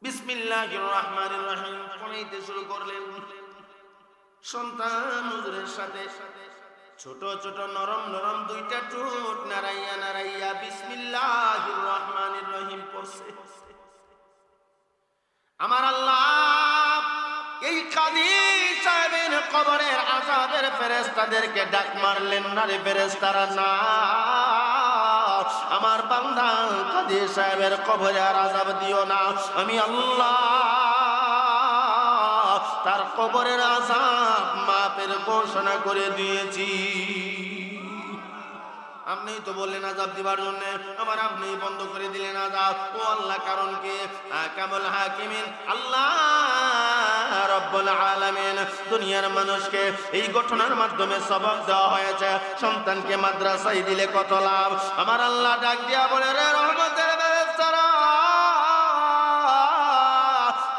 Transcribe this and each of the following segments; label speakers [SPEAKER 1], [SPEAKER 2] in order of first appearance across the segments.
[SPEAKER 1] বিসমিল্লাহির রহমানির রহিম পড়াইতে শুরু করলেন। সন্তান হুজুরের সাথে ছোট ছোট নরম নরম দুইটা ঠোঁট নাড়াইয়া নাড়াইয়া বিসমিল্লাহির রহমানির রহিম পড়ছে। আমার আল্লাহ এই কাজী সাহেবের কবরের আযাবের ফেরেশতাদেরকে ডাক মারলেন, না রে ফেরেশতারা না, আমার বান্দা কাজী সাহেবের কবরে আর আযাব দিও না, আমি আল্লাহ তার কবরের আযাব মাফের ঘোষণা করে দিয়েছি। আপনি তো বললেন আযাব দিবার জন্য, আবার আপনি বন্ধ করে দিলেন আযাব। ও আল্লাহ, কারণ কি? কামুল হাকিমিন আল্লাহ রব্বুল আলামিন দুনিয়ার মানুষকে এই ঘটনার মাধ্যমে সবক দেওয়া হয়েছে, সন্তানকে মাদ্রাসায় দিলে কত লাভ। আমার আল্লাহ ডাক দিয়া বলে, রে রহমতের ফেরেশতারা,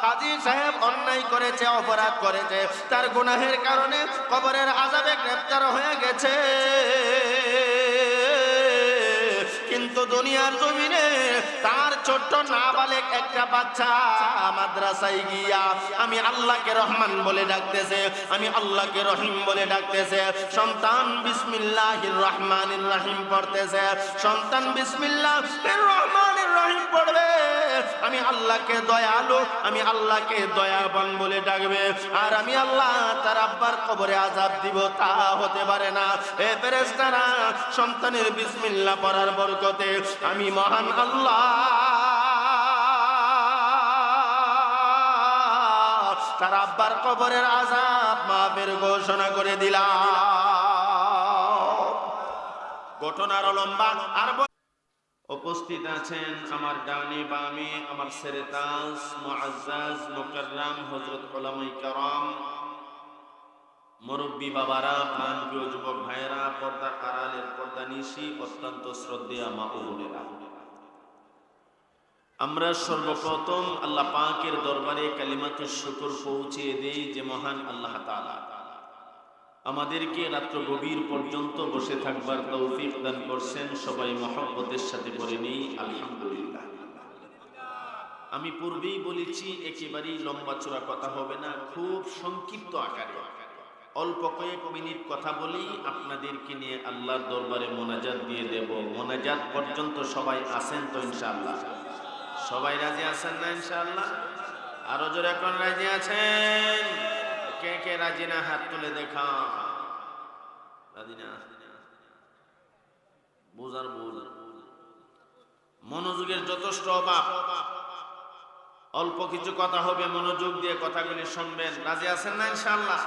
[SPEAKER 1] কাজী সাহেব অন্যায় করেছে, অপরাধ করেছে, তার গুনাহের কারণে কবরের আযাবে গ্রেফতার হয়ে গেছে, কিন্তু দুনিয়ার জমিনে তার ছোট্ট নাবালেগ একটা বাচ্চা মাদ্রাসায় গিয়া আমি আল্লাহকে রহমান বলে ডাকতেছে, আমি আল্লাহকে রহিম বলে ডাকতেছে। সন্তান বিসমিল্লাহির রহমানির রহিম পড়তেছে, সন্তান বিসমিল্লাহির রহমানির রহিম পড়বে, আমি আল্লাহকে দয়ালু, আমি আল্লাহকে দয়াবান বলে ডাকবে, আর আমি আল্লাহ তার আব্বার কবরে আযাব দিব তা হতে পারে না। এ ফেরেশতারা, সন্তানের বিসমিল্লাহ পড়ার বরকতে আমি মহান আল্লাহ তার আব্বার কবরের আযাব মাফের ঘোষণা করে দিলাম। ঘটনার লম্বা আর উপস্থিত আছেন আমার ডানে বামে আমার সেরেতাজ মুআজ্জাজ মুকাররম হযরত উলামায়ে কেরাম, মুরব্বী বাবারা, প্রাণপ্রিয় যুবক ভাইয়েরা, পর্দার আড়ালের পর্দানিশী অত্যন্ত শ্রদ্ধেয় মা ও বোনেরা, আমরা সর্বপ্রথম আল্লাহ পাকের দরবারে কালিমাতুশ শুকর পৌঁছিয়ে দেই যে মহান আল্লাহ তাআলা আমাদেরকে রাত্র গভীর পর্যন্ত বসে থাকবার তৌফিক দান করছেন। সবাই মহব্বতের সাথে বলে নেই আলহামদুলিল্লাহ। আমি পূর্বেই বলেছি একেবারেই লম্বা চূড়া কথা হবে না, খুব সংক্ষিপ্ত আকারে অল্প কয়েক মিনিট কথা বলেই আপনাদেরকে নিয়ে আল্লাহর দরবারে মোনাজাত দিয়ে দেব। মোনাজাত পর্যন্ত সবাই আছেন তো ইনশাআল্লাহ? সবাই রাজি আছেন না ইনশাআল্লাহ? আরো জোরে এখন রাজি আছেন? কে কে রাজি না হাত তুলে দেখা। রাজি না? বুঝার ভুল, মনোযোগের যথেষ্ট অভাব। অল্প কিছু কথা হবে, মনোযোগ দিয়ে কথাগুলি শুনবেন। রাজি আছেন না ইনশাআল্লাহ?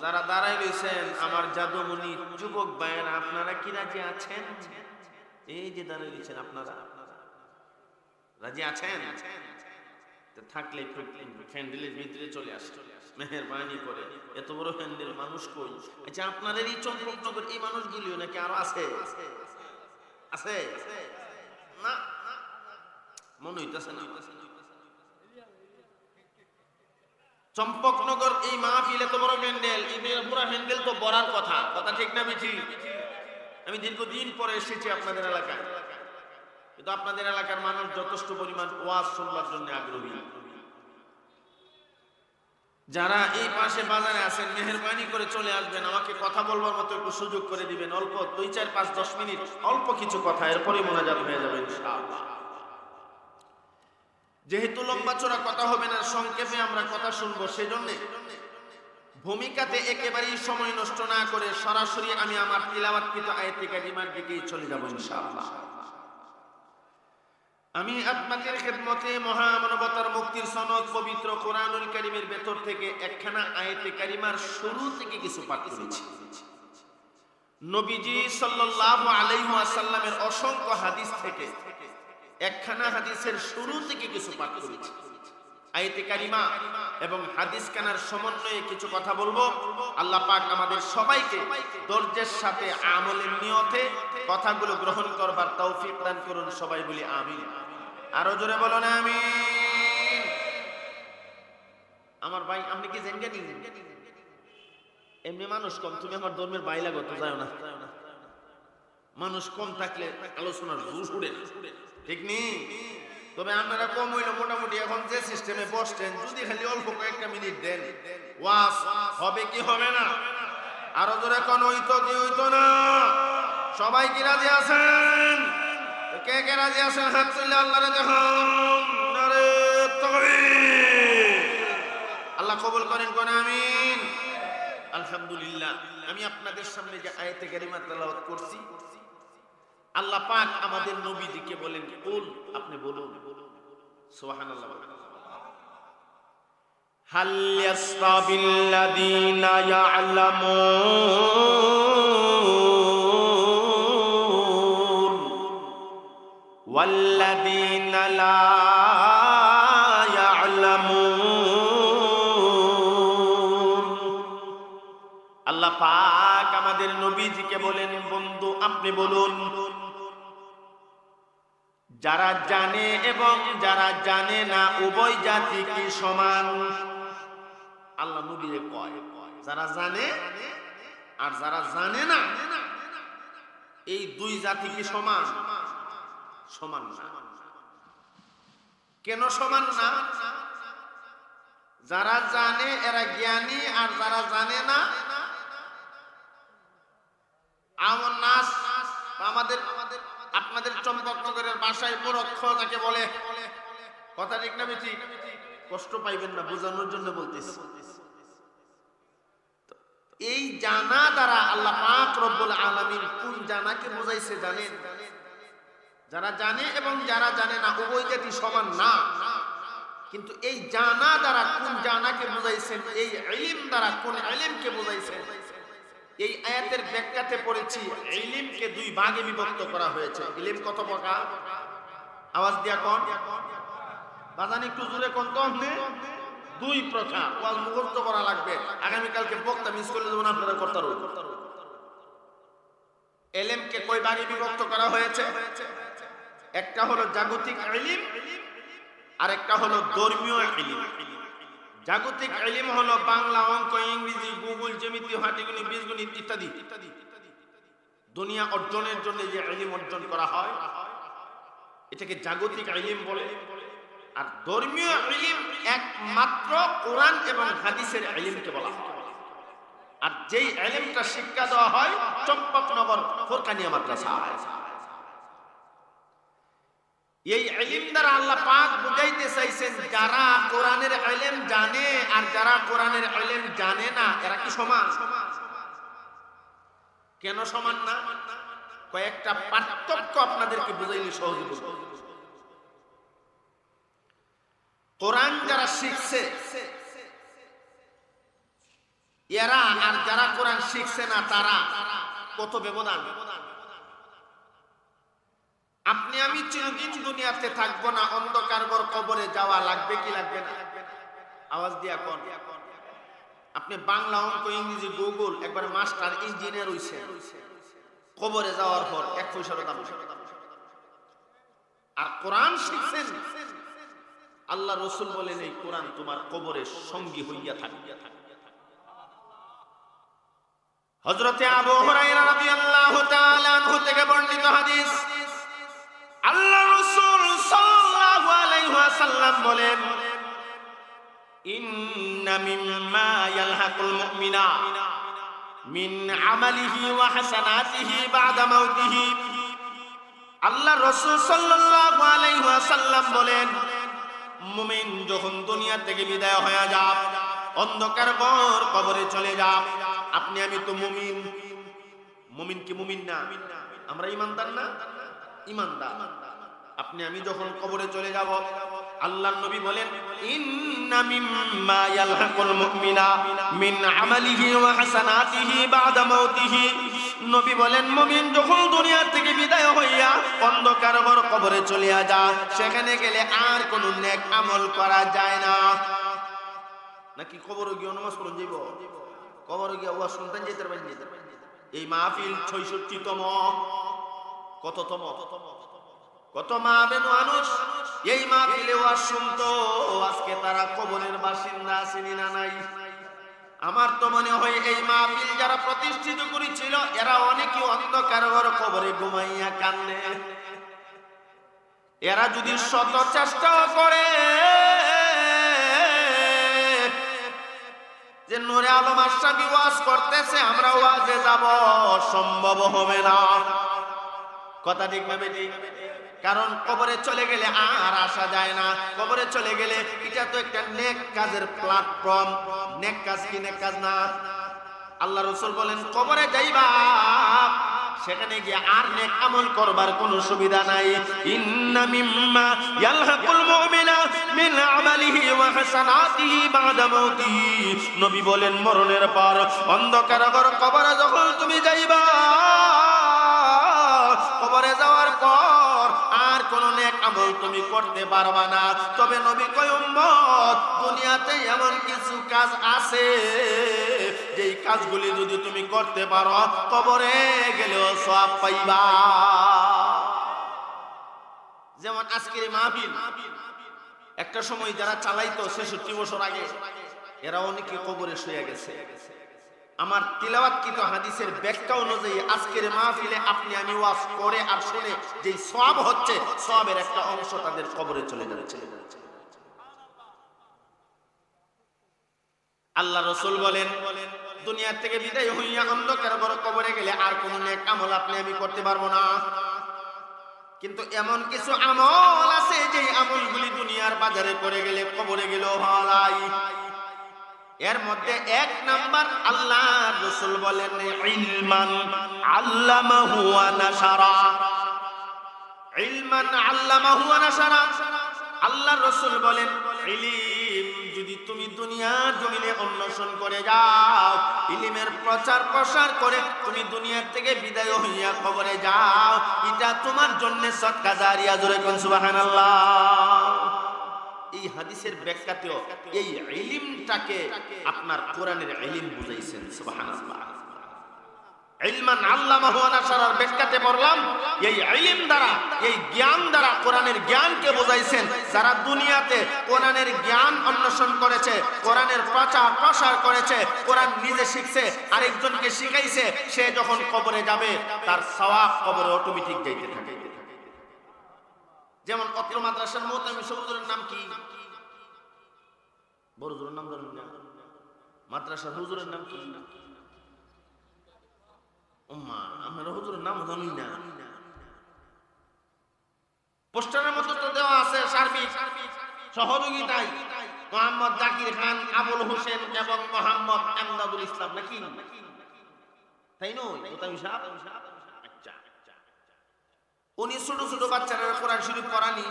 [SPEAKER 1] যারা দাঁড়াই রয়েছেন আমার জাদুমণি যুবক ভাইয়েরা, আপনারা কি রাজি আছেন? এই যে দাঁড়াই রয়েছেন আপনারা রাজি আছেন? থাকলে একটু হ্যান্ডেলের ভিতরে চলে আসে, মেহেরবানি করে। এত বড় হ্যান্ডেল মানুষ কই? আচ্ছা, আপনাদের এই চম্পকনগর এই মানুষগুলিও নাকি আরো আছে? আছে না? মনে হইতেছে না। চম্পকনগর এই মাহফিল এত বড় হ্যান্ডেল, এই পুরো হ্যান্ডেল তো বড়ার কথা, কথা ঠিক না বেশি? আমি দীর্ঘদিন পরে এসেছি আপনাদের এলাকায়, কিন্তু আপনাদের এলাকার মানুষ যথেষ্ট পরিমাণ ওয়াজ শুনবার জন্য আগ্রহী। যারা এই পাশে বাজারে আছেন মেহেরবানি করে চলে আসবেন, আমাকে কথা বলবার মতো একটু সুযোগ করে দিবেন। অল্প 2, 4, 5, 10 মিনিট অল্প কিছু কথা, এরপরে মোনাজাত হয়ে যাবে ইনশাআল্লাহ। যেহেতু লম্বা চড়া কথা হবে না, সংক্ষেপে আমরা কথা শুনবো, সেজন্য ভূমিকাতে একেবারেই সময় নষ্ট না করে সরাসরি আমি আমার তিলাওয়াতকৃত আয়াতে কারিমার দিকেই চলে যাব ইনশাআল্লাহ। আমি আপনাদের খেদমতে মহামানবতার মুক্তির সনদ পবিত্র কোরআনুল কারীমের ভেতর থেকে একখানা আয়াতে কারিমার শুরু থেকে কিছু পাঠ করেছি। নবীজি সাল্লাল্লাহু আলাইহি ওয়াসাল্লামের অসংখ্য হাদিস থেকে একখানা হাদিসের শুরু থেকে কিছু পাঠ করেছি। আয়াতে কারিমা এবং হাদিস কানার সমন্বয়ে কিছু কথা বলবো। আল্লাহ পাক আমাদের সবাইকে ধৈর্যের সাথে আমলের নিয়তে কথাগুলো গ্রহণ করবার তৌফিক দান করুন। সবাই বলি আমিন। আরো জোরে বলুন আমিন। আমার ভাই, আপনি কি জানেন এমনি মানুষ কম, তুমি আমার ধর্মের ভাই লাগো তো যাও না। মানুষ কম থাকলে আলোচনার জোর উড়ে না, ঠিক নেই? তো তবে আপনারা কম হইলো মোটামুটি এখন যে সিস্টেমে বসছেন, যদি খালি অল্প কয়েকটা মিনিট দেন, ওয়াজ হবে কি হবে না? আরো জোরে কোন হইতো কি হইতো না? সবাই কি রাজি আছেন? কে কে রাজি আছেন হাত তুলে আল্লাহরে দেখান। নারে তাকবীর। আল্লাহ কবুল করেন কোন আমিন। আলহামদুলিল্লাহ। আমি আপনাদের সামনে যে আয়াতে কারিমা তেলাওয়াত করছি, আল্লাহ পাক আমাদের নবীজিকে বলেন কুল, আপনি বলুন সুবহানাল্লাহ। হাল ইয়াসতাবিল্লাযীনা ইয়া'লামুন ওয়াল্লাযীনা লা ইয়া'লামুন। আল্লাহ পাক আমাদের নবীজিকে বলেন বন্ধু আপনি বলুন, যারা জানে এবং যারা জানে না উভয় জাতি কি সমান? আল্লাহ নবীরে কয় যারা জানে আর যারা জানে না এই দুই জাতি কি সমান? সমান না। কেন সমান না? যারা জানে এরা জ্ঞানী আর যারা জানে না আমন নাস, আমাদের আপনাদের চম্পকনগরের ভাষায় মূর্খ যাকে বলে। কথা ঠিক না বেঠিক? কষ্ট পাইবেন না, বোঝানোর জন্য বলতেছি। এই জানা দ্বারা আল্লাহ পাক রব্বুল আলামিন কোন জানাকে বোঝাইছে জানেন? যারা জানে এবং যারা জানে না উভয় জাতি সমান না, কিন্তু এই জানা দ্বারা কোন জানাকে বোঝাইছেন, এই ইলম দ্বারা কোন ইলমকে বোঝাইছেন? এই আয়াতের ব্যাখ্যাতে পড়েছি ইলমকে দুই ভাগে বিভক্ত করা হয়েছে। ইলম কত প্রকার? আওয়াজ দিয়া কোন বাজান, একটু জোরে কোন তো আপনি। দুই প্রকার। ওয়াজ মুখস্থ করা লাগবে, আগামী কালকে বক্তা মিস করলে যেমন আপনারা করতে পারবেন। ইলমকে কয় ভাগে বিভক্ত করা হয়েছে? একটা হলো জাগতিক ইলম আর একটা হলো ধর্মীয় ইলম। জাগতিক ইলম হলো বাংলা, অঙ্ক, ইংরেজি, ভূগোল, জ্যামিতি, পাটিগণিত, বীজগণিত ইত্যাদি দুনিয়া অর্জনের জন্য যে ইলম অর্জন করা হয় এটাকে জাগতিক ইলম বলে। আর ধর্মীয় ইলম একমাত্র কোরআন এবং হাদিসের ইলমকে বলা হয়। আর যেই ইলমটা শিক্ষা দেওয়া হয় চম্পকনগর ফোরকানিয়া মাদ্রাসায়। এই ইলম দ্বারা আল্লাহ পাক বুঝাইতে চাইছেন যারা কোরআনের ইলম জানে আর যারা কোরআনের ইলম জানে না এরা কি সমান? কেন সমান না? কয়েকটা পার্থক্য আপনাদেরকে বুঝাইলে সহজে বুঝবেন। কোরআন যারা শিখছে এরা আর যারা কোরআন শিখছে না তারা কত ব্যবধান। আপনি আমি চিরদিন দুনিয়াতে থাকবো না, অন্ধকার ঘর কবরে যাওয়া লাগবে কি লাগবে না? আওয়াজ দিয়া কোন। আপনি বাংলা, অঙ্ক, ইংরেজি, ভূগোল একবার মাস্টার ইঞ্জিনিয়ার হইছেন, কবরে যাওয়ার পর এক পয়সারও দাম নেই। আর কোরআন শিখছেন, আল্লাহ রাসূল বলেন এই কোরআন তোমার কবরের সঙ্গী হইয়া থাকবে। হযরতে আবু হুরায়রা রাদিয়াল্লাহু তাআলা আনহু থেকে বর্ণিত হাদিস, আল্লাহ রাসূল সাল্লাল্লাহু আলাইহি ওয়াসাল্লাম বলেন ইন্না মিম্মা ইয়ালহাকুল মুমিনা মিন আমালিহি ওয়া হাসানাতিহি বাদা মাউতিহি। আল্লাহ রাসূল সাল্লাল্লাহু আলাইহি ওয়াসাল্লাম বলেন মুমিন যখন দুনিয়া থেকে বিদায় হয়ে যায়, অন্ধকার ঘর কবরে চলে যায়, আপনি আমি তো মুমিন। মুমিন কি মুমিন না? আমরা ঈমানদার না? ঈমানদার। আপনি আমি যখন কবরে চলে যাব, আল্লাহর নবী বলেন ইন্না মিম্মা ইয়ালহাকুল মুমিনা মিন আমালিহি ওয়া হাসানাতিহি বাদা মাউতিহি। নবী বলেন মুমিন যখন দুনিয়া থেকে বিদায় হইয়া অন্ধকার ঘর কবরে চলে যায়, সেখানে গেলে আর কোন নেক আমল করা যায় না। নাকি কবরে গিয়ে নামাজ পড়ন যাইব? কবরে গিয়ে ওয়াজ শুনতেন যেতে পারবেন? এই মাহফিল 66তম। কততম? কত মা বেন মানুষ এই মাহফিলে ওয়াজ শুনতো, আজকে তারা কবরের বাসিন্দা আছেন না নাই? আমার তো মনে হয় এই মাহফিল যারা প্রতিষ্ঠিত করেছিল এরা অনেকে অন্ধকার ঘর কবরে ঘুমাইয়া কান্দে। এরা যদি শত চেষ্টা করে যে নূরে আলম আশরাফি ওয়াজ করতেছে আমরা ওয়াজে যাব, সম্ভব হবে না। কথা ঠিক না বেটি? কারণ কবরে চলে গেলে আর আসা যায় না। কবরে চলে গেলে এটা তো একটা নেক কাজের প্ল্যাটফর্ম। নেক কাজ কি নেক কাজ না? আল্লাহ রাসূল বলেন কবরে যাইবা, সেখানে গিয়ে আর নেক আমল করবার কোনো সুবিধা নাই। ইন্না মিম্মা ইয়ালহাকুল মুমিনা মিন আমালিহি ওয়া হাসানাতিহি বাদা মাউতিহি। নবী বলেন মরণের পর অন্ধকার ঘর কবরে যখন তুমি যাইবা, কবরে যাওয়ার পর আর কোন নেক আমল তুমি করতে পারবা না। তবে নবী কয় উম্মত, দুনিয়াতে এমন কিছু কাজ আছে যেই কাজগুলি যদি তুমি করতে পারো কবরে গেলেও সওয়াব পাইবা। যেমন আজকের মাহফিল, একটা সময় যারা চালাইতো ৬৬ বছর আগে, এরা অনেকে কবরে শুয়ে গেছে। আমার তিলাওয়াতকৃত হাদিসের ব্যাখ্যা অনুযায়ী আজকের মাহফিলে আপনি আমি ওয়াজ করে আর শুনে যে সওয়াব হচ্ছে, সওয়াবের একটা অংশ তাদের কবরে চলে যাচ্ছে। আল্লাহ রাসূল বলেন দুনিয়া থেকে বিদায় হইয়া অন্ধকার ঘরে কবরে গেলে আর কোন নেক আমল আপনি আমি করতে পারবো না। কিন্তু এমন কিছু আমল আছে যে আমলগুলি দুনিয়ার বাজারে করে গেলে কবরে গেলেও ভালাই। এর মধ্যে এক নাম্বার আল্লাহ রাসূল বলেন ইলমান আল্লামাহু ওয়া নাশারা। ইলমান আল্লামাহু ওয়া নাশারা। আল্লাহ রাসূল বলেন ইলম যদি তুমি দুনিয়ার জমিনে অন্বেষণ করে যাও, ইলমের প্রচার প্রসার করে তুমি দুনিয়া থেকে বিদায় হইয়া কবরে যাও, এটা তোমার জন্য সদকা জারিয়া। জোরে কোন সুবহানাল্লাহ। এই হাদিসের ব্যাখ্যাতেও এই ইলমটাকে আপনার কোরআনের ইলম বুঝাইছেন। সুবহানাল্লাহ। ইলমান আল্লামাহু ওয়া নাশারার ব্যাখ্যাতে বললাম এই ইলম দ্বারা, এই জ্ঞান দ্বারা কোরআনের জ্ঞানকে বোঝাইছেন। যারা দুনিয়াতে কোরআনের জ্ঞান অন্বেষণ করেছে, কোরআনের প্রচার প্রসার করেছে, কোরআন নিজে শিখছে, আরেকজনকে শিখাইছে, সে যখন কবরে যাবে তার সওয়াব কবরে অটোমেটিক যাইতে থাকে। যেমন অত্র মাদ্রাসার মুহতামিম হুজুরের নাম কি? বড় হুজুরের নাম জানেন না? মাদ্রাসার হুজুরের নাম কি? উম্মা আমরা হুজুরের নাম জানি না। পোস্টারের মতো তো দেওয়া আছে সার্বিক সহযোগিতায় মোহাম্মদ জাকির খান, আবুল হোসেন এবং মোহাম্মদ আমদাদুল ইসলাম, নাকি? তাই নয় মুহতামিম সাহেব? আচ্ছা, উনি ছোট ছোট বাচ্চারা কোরআন শরীফ পড়ানি।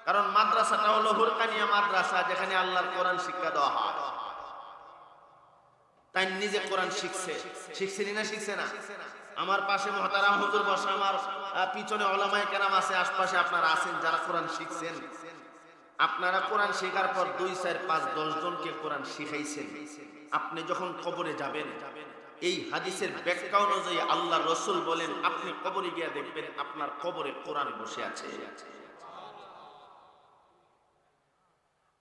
[SPEAKER 1] কারণ মাদ্রাসাটা হলো হুরকানিয়া মাদ্রাসা, যেখানে আল্লাহর কোরআন শিক্ষা দেওয়া হয়। তাই নিজে কোরআন শিখছেনি না? শিখছে না? আমার পাশে মুহতারাম হুজুর বসা, আমার পিছনে উলামায়ে কেরাম আছে, আশপাশে আপনারা আছেন যারা কোরআন শিখছেন। আপনারা কোরআন শেখার পর 2, 4, 5, 10 জনকে কোরআন শিখাইছেন। আপনি যখন কবরে যাবেন, এই হাদিসের ব্যাখ্যা অনুযায়ী আল্লাহ রাসূল বলেন আপনি কবরে গিয়ে দেখবেন আপনার কবরে কোরআন বসে আছে।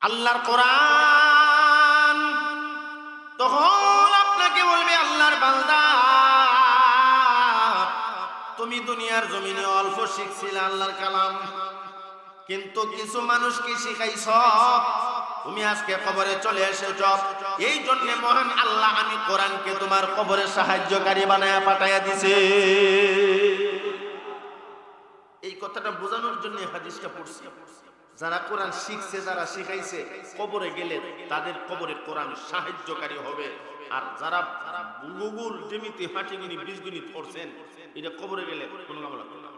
[SPEAKER 1] আল্লাহর কোরআন তখন আপনাকে বলবে আল্লাহর বান্দা, তুমি দুনিয়ার জমিনে অল্প শিখছিলে আল্লাহর কালাম, কিন্তু কিছু মানুষকে শিখাইছ, তুমি আজকে কবরে চলে এসেছ। এই জন্য মহান আল্লাহ আমি কোরআনকে তোমার কবরে সাহায্যকারী বানায়া পাঠাইয়া দিছে। এই কথাটা বোঝানোর জন্য হাদিসটা পড়ছি। যারা কোরআন শিখছে, যারা শিখাইছে, কবরে গেলে তাদের কবরে কোরআন সাহায্যকারী হবে। আর যারা গুগল জমিতে হাঁটিগুনি বীজগুনি পড়ছেন, এটা কবরে গেলে কোনো কাম লাগবে না।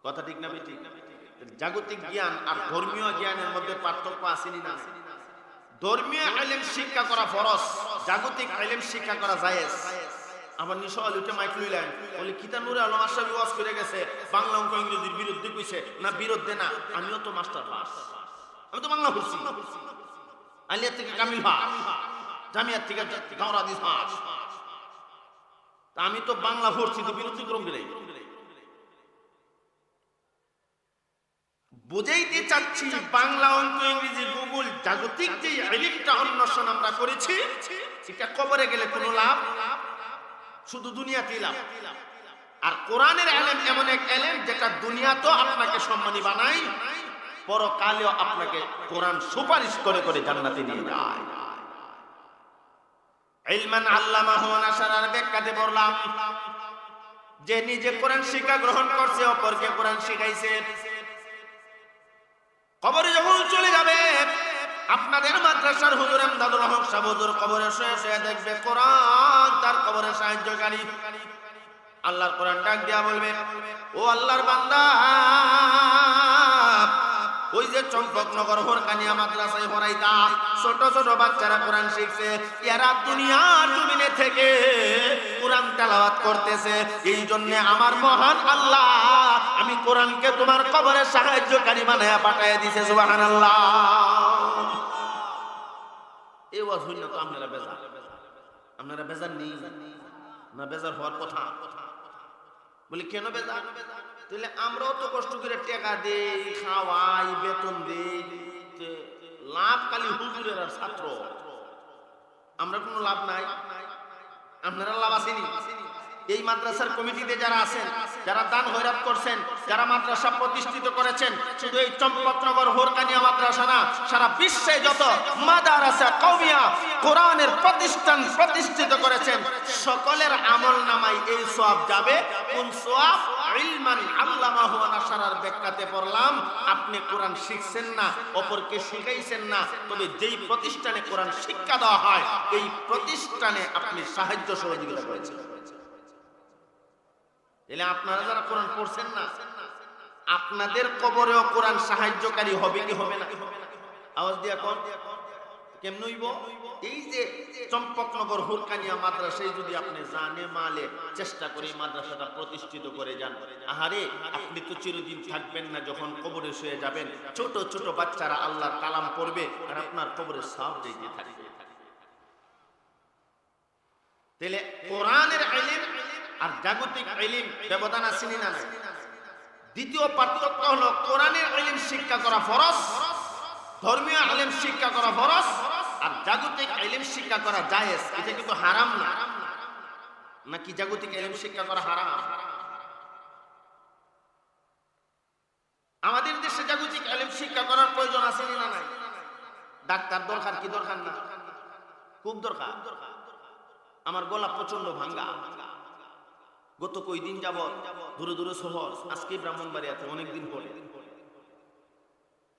[SPEAKER 1] কথা ঠিক না বেঠিক? জাগতিক জ্ঞান আর ধর্মীয় জ্ঞানের মধ্যে পার্থক্য আসেনি না? ধর্মীয় ইলম শিক্ষা করা ফরজ, জাগতিক ইলম শিক্ষা করা জায়েজ। আবার নিশাল উঠে মাইক লইলেন, বলে কিতা নূরে আলম আশরাফি ওয়াজ করে গেছে, বাংলা অঙ্ক ইংরেজির বিরুদ্ধে কইছে না? বিরুদ্ধে না, আমিও তো মাস্টার পাস, আমি তো বাংলা পড়ছি, আলিয়া থেকে কামিল পাস, জামিয়াত থেকে দাওরা দিস পাস, তা আমি তো বাংলা পড়ছি, তো বিরুদ্ধে করম গেলে বুঝাইতে চাচ্ছি। বাংলা অঙ্ক ইংরেজি গুগল জাগতিক যে ইলমটা অন্বেষণ আমরা করেছি, এটা কবরে গেলে কোনো লাভ, শুধু দুনিয়াতেই লাভ। আর কোরআনের ইলম এমন এক ইলম যেটা দুনিয়াতেও আপনাকে সম্মানী বানায়, পরকালেও আপনাকে কোরআন সুপারিশ করে করে জান্নাতে নিয়ে যায়। ইলমান আল্লামাহু নাশারার ব্যাখ্যাতে বললাম যে নিজে কোরআন শিক্ষা গ্রহণ করছে, অপরকে কোরআন শিখাইছে। কবরে যখন চলে যাবে, আপনাদের মাদ্রাসার হুজুর আমদাদুল হক সাহেব হুজুর কবরে শুয়ে শুয়ে দেখবে কোরআন তার কবরে সাহায্যকারী। আল্লাহর কোরআন ডাক দিয়া বলবে, ও আল্লাহর বান্দা, ওই যে চম্পকনগর হোরকানিয়া মাদ্রাসায় পড়াইতা ছোট ছোট বাচ্চারা কোরআন শিখছে, এরা দুনিয়ার জমিনে থেকে কোরআন তেলাওয়াত করতেছে। এই জন্য আমার মহান আল্লাহ আমি কোরআনকে তোমার কবরে সাহায্যকারী বানায়া পাঠাইয়া দিয়েছে। সুবহানাল্লাহ। এই ওয়াজ হইল তো আপনারা বেজার, আপনারা বেজার নেই না? বেজার হওয়ার কথা। বলি কেন বেজার? তাহলে আমরাও তো কষ্ট করে টাকা দেই, খাওয়াই, বেতন দেই, লাভ খালি হুজুরের আর ছাত্র, আমরা কোনো লাভ নাই। আপনারা লাভ আসেনি? এই মাদ্রাসার কমিটিতে যারা আছেন, যারা দান খয়রাত করছেন, যারা মাদ্রাসা প্রতিষ্ঠিত করেছেন, শুধু এই চম্পকনগর হোরকানিয়া মাদ্রাসা না, সারা বিশ্বে যত মাদ্রাসা কওমিয়া কোরআনের প্রতিষ্ঠান প্রতিষ্ঠিত করেছেন, সকলের আমলনামায় এই সওয়াব যাবে। কোন সওয়াব? ইলমান আল্লামাহু নাশারার ব্যাখ্যাতে পড়লাম, আপনি কোরআন শিখছেন না, অপরকে শিখাইছেন না, তবে যেই প্রতিষ্ঠানে কোরআন শিক্ষা দেওয়া হয় এই প্রতিষ্ঠানে আপনি সাহায্য সহযোগিতা করেছেন। তাহলে আপনারা যারা কোরআন পড়ছেন না, আপনাদের কবরেও কোরআন সাহায্যকারী হবে কি হবে না? আওয়াজ দিয়া কোন কেমন হইব? এই যে চম্পকনগর হোরকানিয়া মাদ্রাসায় যদি আপনি জানে মালে চেষ্টা করে মাদ্রাসাটা প্রতিষ্ঠিত করে যান, আহারে আপনি তো চিরদিন থাকবেন না, যখন কবরে শুয়ে যাবেন ছোট ছোট বাচ্চারা আল্লাহর কালাম পড়বে আর আপনার কবরে সওয়াব দিতে থাকবে। তাহলে কোরআনের ইলম আর জাগতিক ইলম ব্যবধান আছে না নাই? দ্বিতীয় পার্থক্য হলো কোরআনের ইলম শিক্ষা করা ফরজ, ধর্মীয় ইলম শিক্ষা করা ফরজ, আর জাগতিক ইলম শিক্ষা করা জায়েজ। এটা কিন্তু হারাম না। নাকি জাগতিক ইলম শিক্ষা করা হারাম? আমাদের দেশে জাগতিক ইলম শিক্ষা করার প্রয়োজন আছে না নাই? ডাক্তার দরকার কি দরকার না? খুব দরকার। আমার গলা প্রচন্ড ভাঙ্গা, গত কয়দিন যাবত দূরে দূরে শহর, আজকে ব্রাহ্মণবাড়িয়াতে অনেকদিন পরে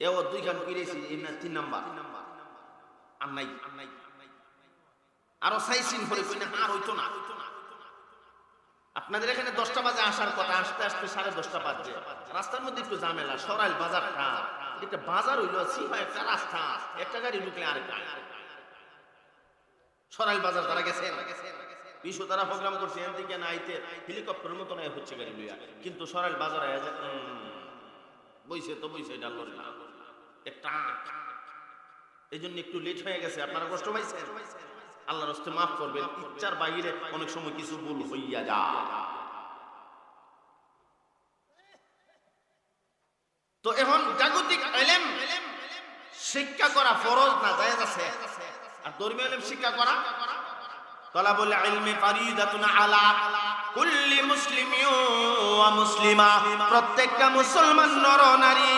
[SPEAKER 1] এও 2 খান কিরেছি, এই না 3 নাম্বার আর নাই, আরো সাইসিন পরে কই না আর হইতো না। আপনাদের এখানে 10টা বাজে আসার কথা, আসতে আসতে 10:30 বাজে। রাস্তার মধ্যে একটু ঝামেলা, সরাইল বাজারটা এটা বাজার হইলো, সিফা একটা রাস্তা, একটা গাড়ি ঢুকলে আরেকটা। সরাইল বাজার তারা গেছেন, বিশু তারা প্রোগ্রাম করছে, এন থেকে না আইতে হেলিকপ্টারের মতো না হচ্ছে গাড়ি লইয়া, কিন্তু সরাইল বাজার আয়া যায় বইছে তো বইছে ডাল না একটা। এই জন্য একটু লেট হয়ে গেছে, আপনারা কষ্ট পাইছেন, আল্লাহর রাস্তে মাফ করবেন। ইচ্ছার বাইরে অনেক সময় কিছু ভুল হইয়া যায়। তো এখন জাগতিক ইলম শিক্ষা করা ফরজ না জায়েজ আছে, আর ধর্মীয় ইলম শিক্ষা করা তালাবুল ইলমি ফারিদাতুন আলা কুল্লি মুসলিমিন ওয়া মুসলিমা। প্রত্যেকটা মুসলমান নর নারী,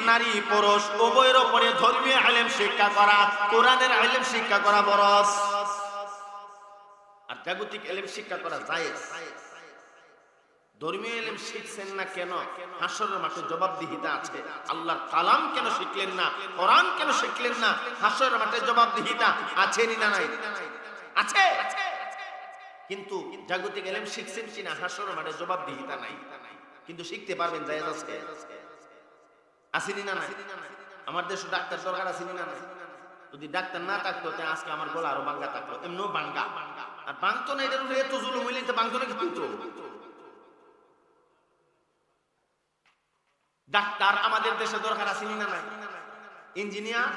[SPEAKER 1] নারী পুরুষ উভয়ের উপরে ধর্মীয় ইলম শিক্ষা করা, কোরআনের ইলম শিক্ষা করা ফরজ, আর জাগতিক ইলম শিক্ষা করা জায়েজ। ধর্মীয় ইলম শিখছেন না কেন? হাসরের মাঠে জবাবদিহিতা আছে। আল্লাহর কালাম কেন শিখলেন না? কোরআন কেন শিখলেন না? হাসরের মাঠে জবাবদিহিতা আছে না নাই? আছে। কিন্তু জাগতিক ইলম শিখছেন কিনা হাসরের মাঠে জবাবদিহিতা নাই, কিন্তু শিখতে পারবেন, জায়েজ আছে। আসেনি না নাই? আমার দেশে ডাক্তার দরকার আসেনি না নাই? যদি ডাক্তার না থাকতো তাহলে আজকে আমার গলা আরো ভাঙ্গা থাকতো। এমনিও ভাঙ্গা, আর ভাঙতো না, এটার উপরে এত জুলুম হইলে ভাঙতো না কিন্তু। ডাক্তার আমাদের দেশে দরকার আসেনি না নাই? ইঞ্জিনিয়ার,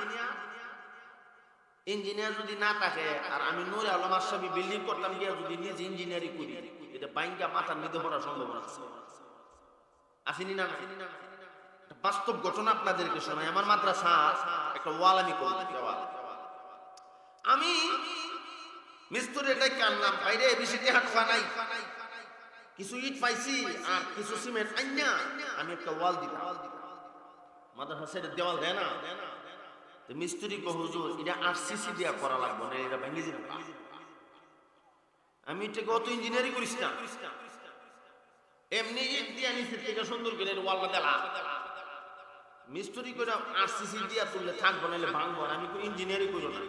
[SPEAKER 1] ইঞ্জিনিয়ার যদি না থাকে, আর আমি নূরে আলম আশরাফি বিল্ডিং করতাম গিয়া যদি নিজে ইঞ্জিনিয়ারিং করি, এটা বাইঙ্গা মাথার মধ্যে পড়ার সম্ভাবনা আছে। আসেনি না? বাস্তব ঘটনা আপনাদেরকে শোনাই। আমার মাদ্রাসা একটা ওয়াল আমি করি, আমি মিস্ত্রি এটাই আনলাম, বাইরে বেশি টাকা নাই, কিছু ইট পাইছি আর কিছু সিমেন্ট আইনা আমি একটা ওয়াল দিতাম। মাদ্রাসার দেওয়াল দেয় না, তো মিস্ত্রি কো হুজুর এটা আরসিসি দিয়া করা লাগবে না, এটা ভেঙে যাবে। আমি এটাকে অত ইঞ্জিনিয়ারিং করিস না, এমনি ইট দিয়া নিচের থেকে সুন্দর করে ওয়ালটা দেলা। মিস্ত্রি করে আরসিসি দিয়া তুললে থাকবো, নাহলে ভাঙবো। আমি কোনো ইঞ্জিনিয়ারিং করো না।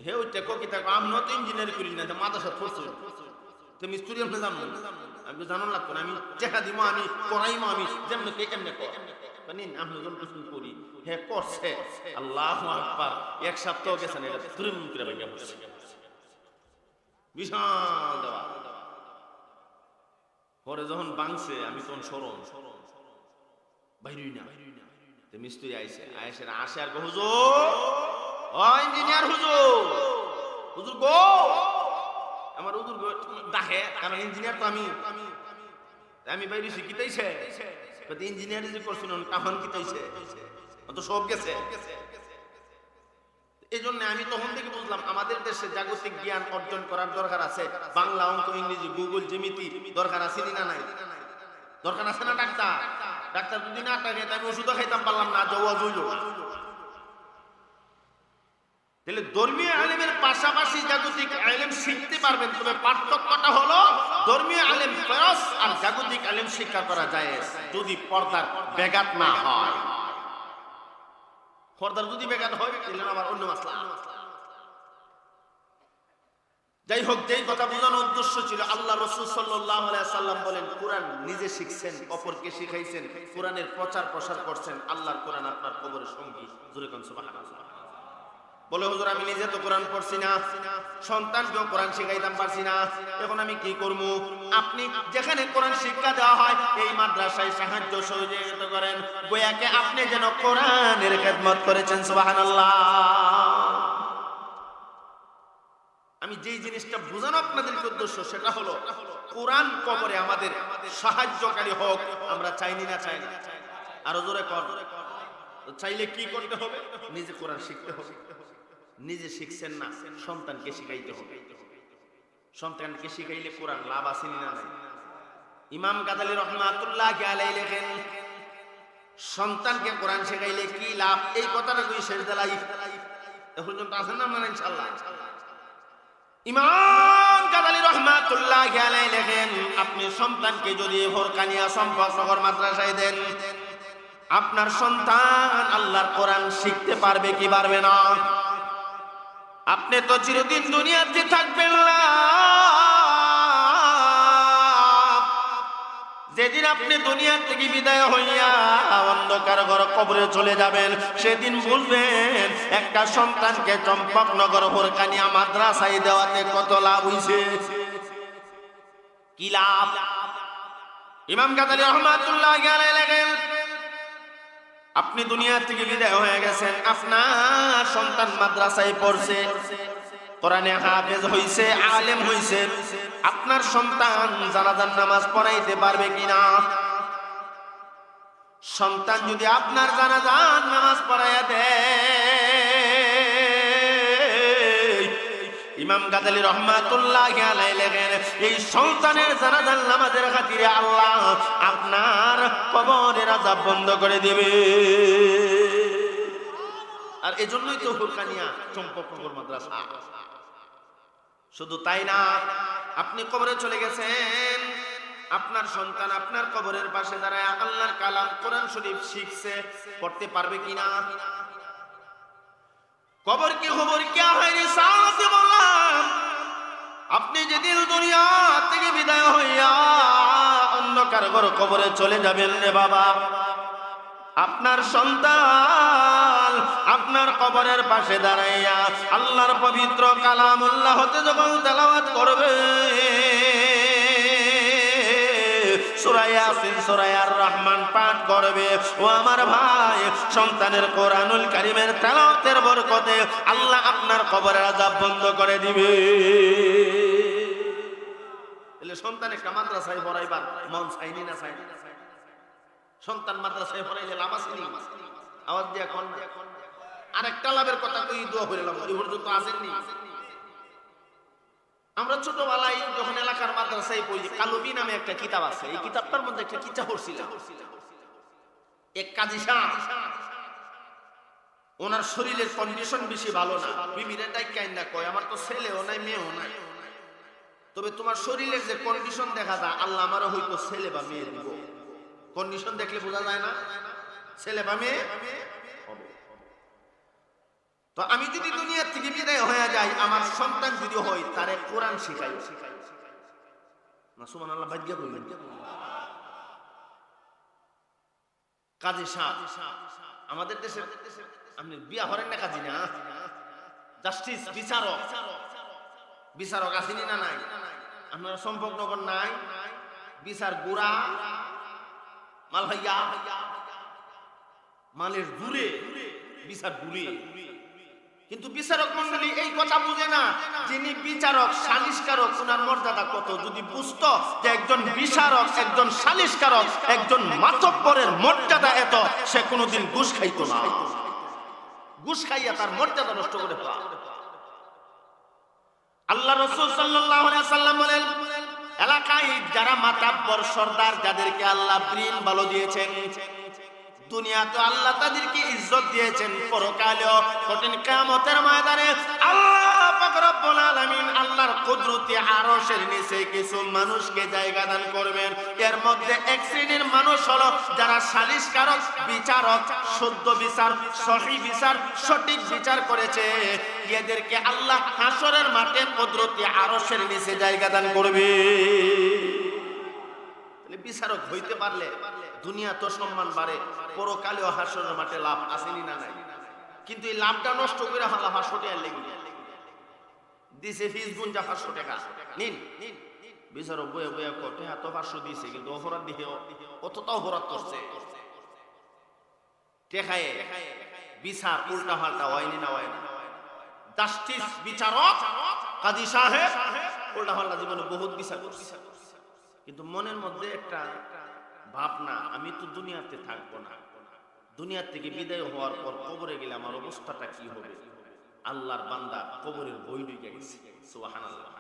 [SPEAKER 1] হে ওইটা কি থাকবো, আমি তো ইঞ্জিনিয়ারিং করি না, মাদ্রাসা পড়ছি। তো মিস্ত্রি আপনি জানো, আমি তো জানো লাগতো না। আমি চেখা দিব, আমি করাইমো, আমি যেমন কে কেমনে নিন আপনি যখন প্রশ্ন করি হে করছে। আল্লাহু আকবার। এক সপ্তাহ গেছেন এটা তুরিম করে ভেঙে পড়ছে, বিশাল দেওয়া। পরে যখন ভাঙছে আমি তখন সরম বাইরই না। তো মিস্ত্রি আইসে আসে আর হুজুর, ও ইঞ্জিনিয়ার হুজুর, হুজুর গো, আমার হুজুর গো ডাকে, কারণ ইঞ্জিনিয়ার তো আমি বাইরে শিখিতেইছে। ইঞ্জিনিয়ারিং যে করছিল তখন কি তৈছে, তো সব গেছে। এই জন্য আমি তখন থেকে বুঝলাম আমাদের দেশে জাগতিক জ্ঞান অর্জন করার দরকার আছে। বাংলা, অঙ্ক, ইংরেজি, গুগল, জ্যামিতি দরকার আছে না নাই? দরকার আছে না? ডাক্তার যদি না থাকে আমি ওষুধও খাইতাম পারলাম না, যাওয়া জইল। তাহলে ধর্মীয় আলেমের পাশাপাশি জাগতিক আলেম শিখতে পারবেন, তবে পার্থক্যটা হলো ধর্মীয় আলেম ফরজ আর জাগতিক আলেম শিক্ষা করা যায় যদি পর্দার ব্যাঘাত না হয়। পর্দার যদি ব্যাঘাত হয় তাহলে আমার অন্য মাসলা। যাই হোক, যেই কথা বোঝানোর উদ্দেশ্য ছিল, আল্লাহ রাসূল সাল্লাল্লাহু আলাইহি সাল্লাম বলেন কোরআন নিজে শিখছেন, অপরকে শিখাইছেন, কোরআনের প্রচার প্রসার করছেন। আল্লাহর কোরআন আপনার কবরের সঙ্গী। জোরে কোন সুবহানাল্লাহ। বলে হুজুর আমি নিজে তো কোরআন পড়ছি না, সন্তানকেও কোরআন শিখাইতাম পারছি না, এখন আমি কি করব? আপনি যেখানে কোরআন শিক্ষা দেওয়া হয় এই মাদ্রাসায় সাহায্য সহযোগিতা করেন, গোয়াকে আপনি যেন কোরআনের খেদমত করেছেন। সুবহানাল্লাহ। আমি যেই জিনিসটা বোঝানো আপনাদেরকে উদ্দেশ্য সেটা হলো কোরআন কবরে আমাদের সাহায্যকারী হোক, আমরা চাইনি না? চাই না। আরো জোরে কর। চাইলে কি করতে হবে? নিজে কোরআন শিখতে হবে। নিজে শিখছেন না, সন্তানকে শিখাইতে হবে। সন্তানকে শিখাইলে কোরআন লাভ আছে না নাই? ইমাম গাজালি রহমাতুল্লাহি আলাইহি লেখেন সন্তানকে কোরআন শিখাইলে কি লাভ, এই কথাটা কই শেষ দেলাই এখন পর্যন্ত আছেন না আপনারা ইনশাআল্লাহ? ইমাম গাজালি রহমাতুল্লাহি আলাইহি লেখেন আপনি সন্তানকে যদি ফরকানিয়া সম্পর্কনগর মাদ্রাসায় দেন, আপনার সন্তান আল্লাহর কোরআন শিখতে পারবে কি পারবে না? আপনি তো চিরদিন দুনিয়াতে থাকবেন না। যেদিন আপনি দুনিয়া থেকে বিদায় হইয়া অন্ধকার ঘর কবরে চলে যাবেন, সেদিন বুঝবেন একটা সন্তানকে চম্পকনগর ফরকানিয়া মাদ্রাসায় দেওয়াতে কত লাভ হইছে। কি লাভ? ইমাম গাজালি রহমাতুল্লাহি আলাইহি লেখেন আপনি দুনিয়া থেকে বিদায় হয়ে গেছেন, আপনার সন্তান মাদ্রাসায় পড়ছে, কোরআনে হাফেজ হইছে, আলেম হইছে, আপনার সন্তান জানাজার নামাজ পড়াইতে পারবে কিনা? সন্তান যদি আপনার জানাজার নামাজ পড়াইয়া দেয়, ইমাম গাজালি রহমাতুল্লাহি আলাইহি লেখেন এই সন্তানের জানাজার নামাজের খাতিরে আল্লাহ আপনার কবরের আযাব বন্ধ করে দিবে। আর এজন্যই তো ফরকানিয়া চম্পকনগর মাদ্রাসা। শুধু তাই না, আপনি কবরে চলে গেছেন, আপনার সন্তান আপনার কবরের পাশে দাঁড়ায় আল্লাহর কালাম কোরআন শরীফ শিখছে, পড়তে পারবে কিনা? কবর কি খবর क्या है রে সাথে বললাম, আপনি যেদিন দুনিয়া থেকে বিদায় হইয়া অন্ধকার ঘর কবরে চলে যাবেন রে বাবা, আপনার সন্তান আপনার কবরের পাশে দাঁড়াইয়া আল্লাহর পবিত্র কালামুল্লাহ হতে যখন তেলাওয়াত করবে, সূরা ইয়াসিন, সূরা আর রহমান পাঠ করবে, ও আমার ভাই, সন্তানের কোরআনুল কারীমের তেলাওয়াতের বরকতে আল্লাহ আপনার কবরের আযাব বন্ধ করে দিবে। তাহলে সন্তান একটা মাদ্রাসায় পড়াইবার মন চাইনি না? চাই। সন্তান মাদ্রাসায় পড়াইলে লাভ আছে নি? আওয়াজ দিয়া কোন। আরেকটা লাভের কথা কই দোয়া কইলাম, এই পর্যন্ত আসেননি। আমরা ছোটবেলায় যখন এলাকার মাদ্রাসায় পড়ি, কালবি নামে একটা কিতাব আছে, এই কিতাবটার মধ্যে একটা কিচ্ছা পড়ছিলাম। এক কাজী সাহেব, ওনার শরীরের কন্ডিশন বেশি ভালো না, বিবিরে ডাইকাই না কয় আমার তো ছেলেও নাই মেয়েও নাই, তবে তোমার শরীরের যে কন্ডিশন দেখা যায় আল্লাহ আমারও হয়তো ছেলে বা মেয়ে দিব। কন্ডিশন দেখলে বোঝা যায় না ছেলে বা মেয়ে হবে। তো আমি যদি দুনিয়ার থেকে বিদায় হয়ে যাই, আমার সন্তান যদি হয় তারে কোরআন শিখাই না, সুবহানাল্লাহ, ভাগ্য বলবেন। কাজী সাহেব আমাদের দেশে, আপনি বিয়া হরেন না কাজী না, জাস্টিস বিচারক, বিচারক আসেনি না নাই? আপনারা সম্পর্কনগর নাই বিচার গুড়া মাল ভাইয়া, মালের দূরে বিচার দূরে। কিন্তু বিচারক মন্ডলী এই কথা বুঝে না, যিনি বিচারক সালিশকারক ওনার মর্যাদা কত যদি বুঝতো যে একজন বিচারক, একজন সালিশকারক, একজন মাতব্বরের মর্যাদা এত, সে কোনোদিন ঘুষ খাইতো না। ঘুষ খাইয়া তার মর্যাদা নষ্ট করে ফেলা। আল্লাহ রাসূল সাল্লাল্লাহু আলাইহি ওয়াসাল্লাম বলেন, এলাকায় যারা মাতাব্বর সরদার, যাদেরকে আল্লাহ ব্রেন ভালো দিয়েছেন, দুনিয়াতে আল্লাহ তাদেরকে ইজ্জত দিয়েছেন, পরকালেও কঠিন কিয়ামতের ময়দানে আল্লাহ পাক রব্বুল আলামিন আল্লাহর কুদরতি আরশের নিচে কিছু মানুষকে জায়গা দান করবেন। এর মধ্যে এক শ্রেণীর মানুষ হলো যারা সালিশকারক, বিচারক, শুদ্ধ বিচার, সঠিক বিচার, সঠিক বিচার করেছে। এদেরকে আল্লাহ হাসরের মাঠে কুদরতি আরশের নিচে জায়গা দান করবে। বিচারক হইতে পারলে দুনিয়া তো সম্মান বাড়ে, পরকালেও হাসরের মাঠে লাভ আসেনি না নাই? কিন্তু এই লাভটা নষ্ট করে ফেলা 500 টাকা লেগে দিছে, ফিস গুঞ্জা 500 টাকা নিন। বিচারক বয়ে বয়ে কটে এত 500 দিয়েছে, কিন্তু অপরাধ দিকে কতটা অপরাধ করছে। টেকায়ে বিচার উল্টা পাল্টা হয়নি না হয় না? জাস্টিস বিচারক কাজী সাহেব উল্টা পাল্টা জীবনে বহুত বিচার করছে, কিন্তু মনের মধ্যে একটা ভাবনা, আমি তো দুনিয়াতে থাকবো না, দুনিয়ার থেকে বিদায় হওয়ার পর কবরে গেলে আমার অবস্থাটা কি হবে? আল্লাহর বান্দা কবরের বই ঢুকে গেছে। সুবহানাল্লাহ।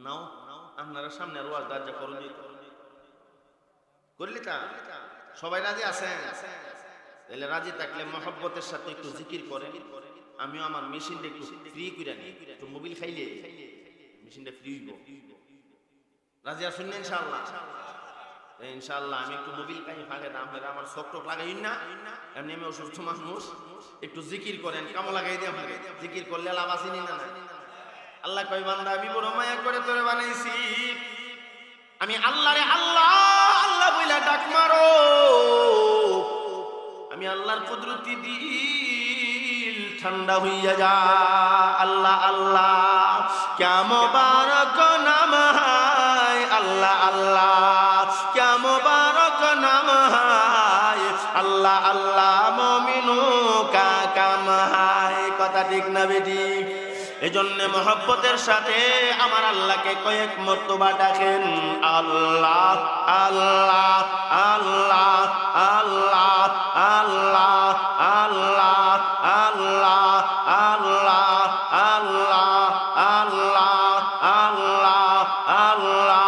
[SPEAKER 1] নাও আপনারা সামনে আর ওয়াজ দাজ্জা করুন করলি তা সবাই রাজি আছেন? তাহলে রাজি থাকলে মহব্বতের সাথে একটু জিকির করেন। আমিও আমার মেশিনটা একটু ফ্রি করে নিই, একটু মোবিল খাইলে মেশিনটা ফ্রি হইব। রাজি আছেন না ইনশাআল্লাহ? ইনশাআল্লাহ আমি একটু মোবিল খাই ফাঁকে, আপনারা আমার চোখ লাগাই না, এমনি আমি অসুস্থ মানুষ, একটু জিকির করেন, কামো লাগাই দিয়ে আপনাকে জিকির করলে লাভ আসেনি না নাই? আল্লাহ কয় বান্দা আমি বড় মায়া করে তোরে বানাইছি, আমি আল্লাহরে আল্লাহ আল্লাহ বইলা ডাক মারো, আমি আল্লাহর কুদরতি দিল ঠান্ডা হইয়া যা। আল্লাহ আল্লাহ ক্যা মুবারক নাম হায়, আল্লাহ আল্লাহ ক্যা মুবারক নাম হায়, আল্লাহ আল্লাহ মুমিনু কা কাম হায়। কথা ঠিক না বেটি? এজন্য মহব্বতের সাথে আমার আল্লাহকে কয়েক মর্তবা ডাকেন, আল্লাহ আল্লাহ আল্লাহ আল্লাহ আল্লাহ আল্লাহ আল্লাহ আল্লাহ আল্লাহ আল্লাহ আল্লাহ আল্লাহ।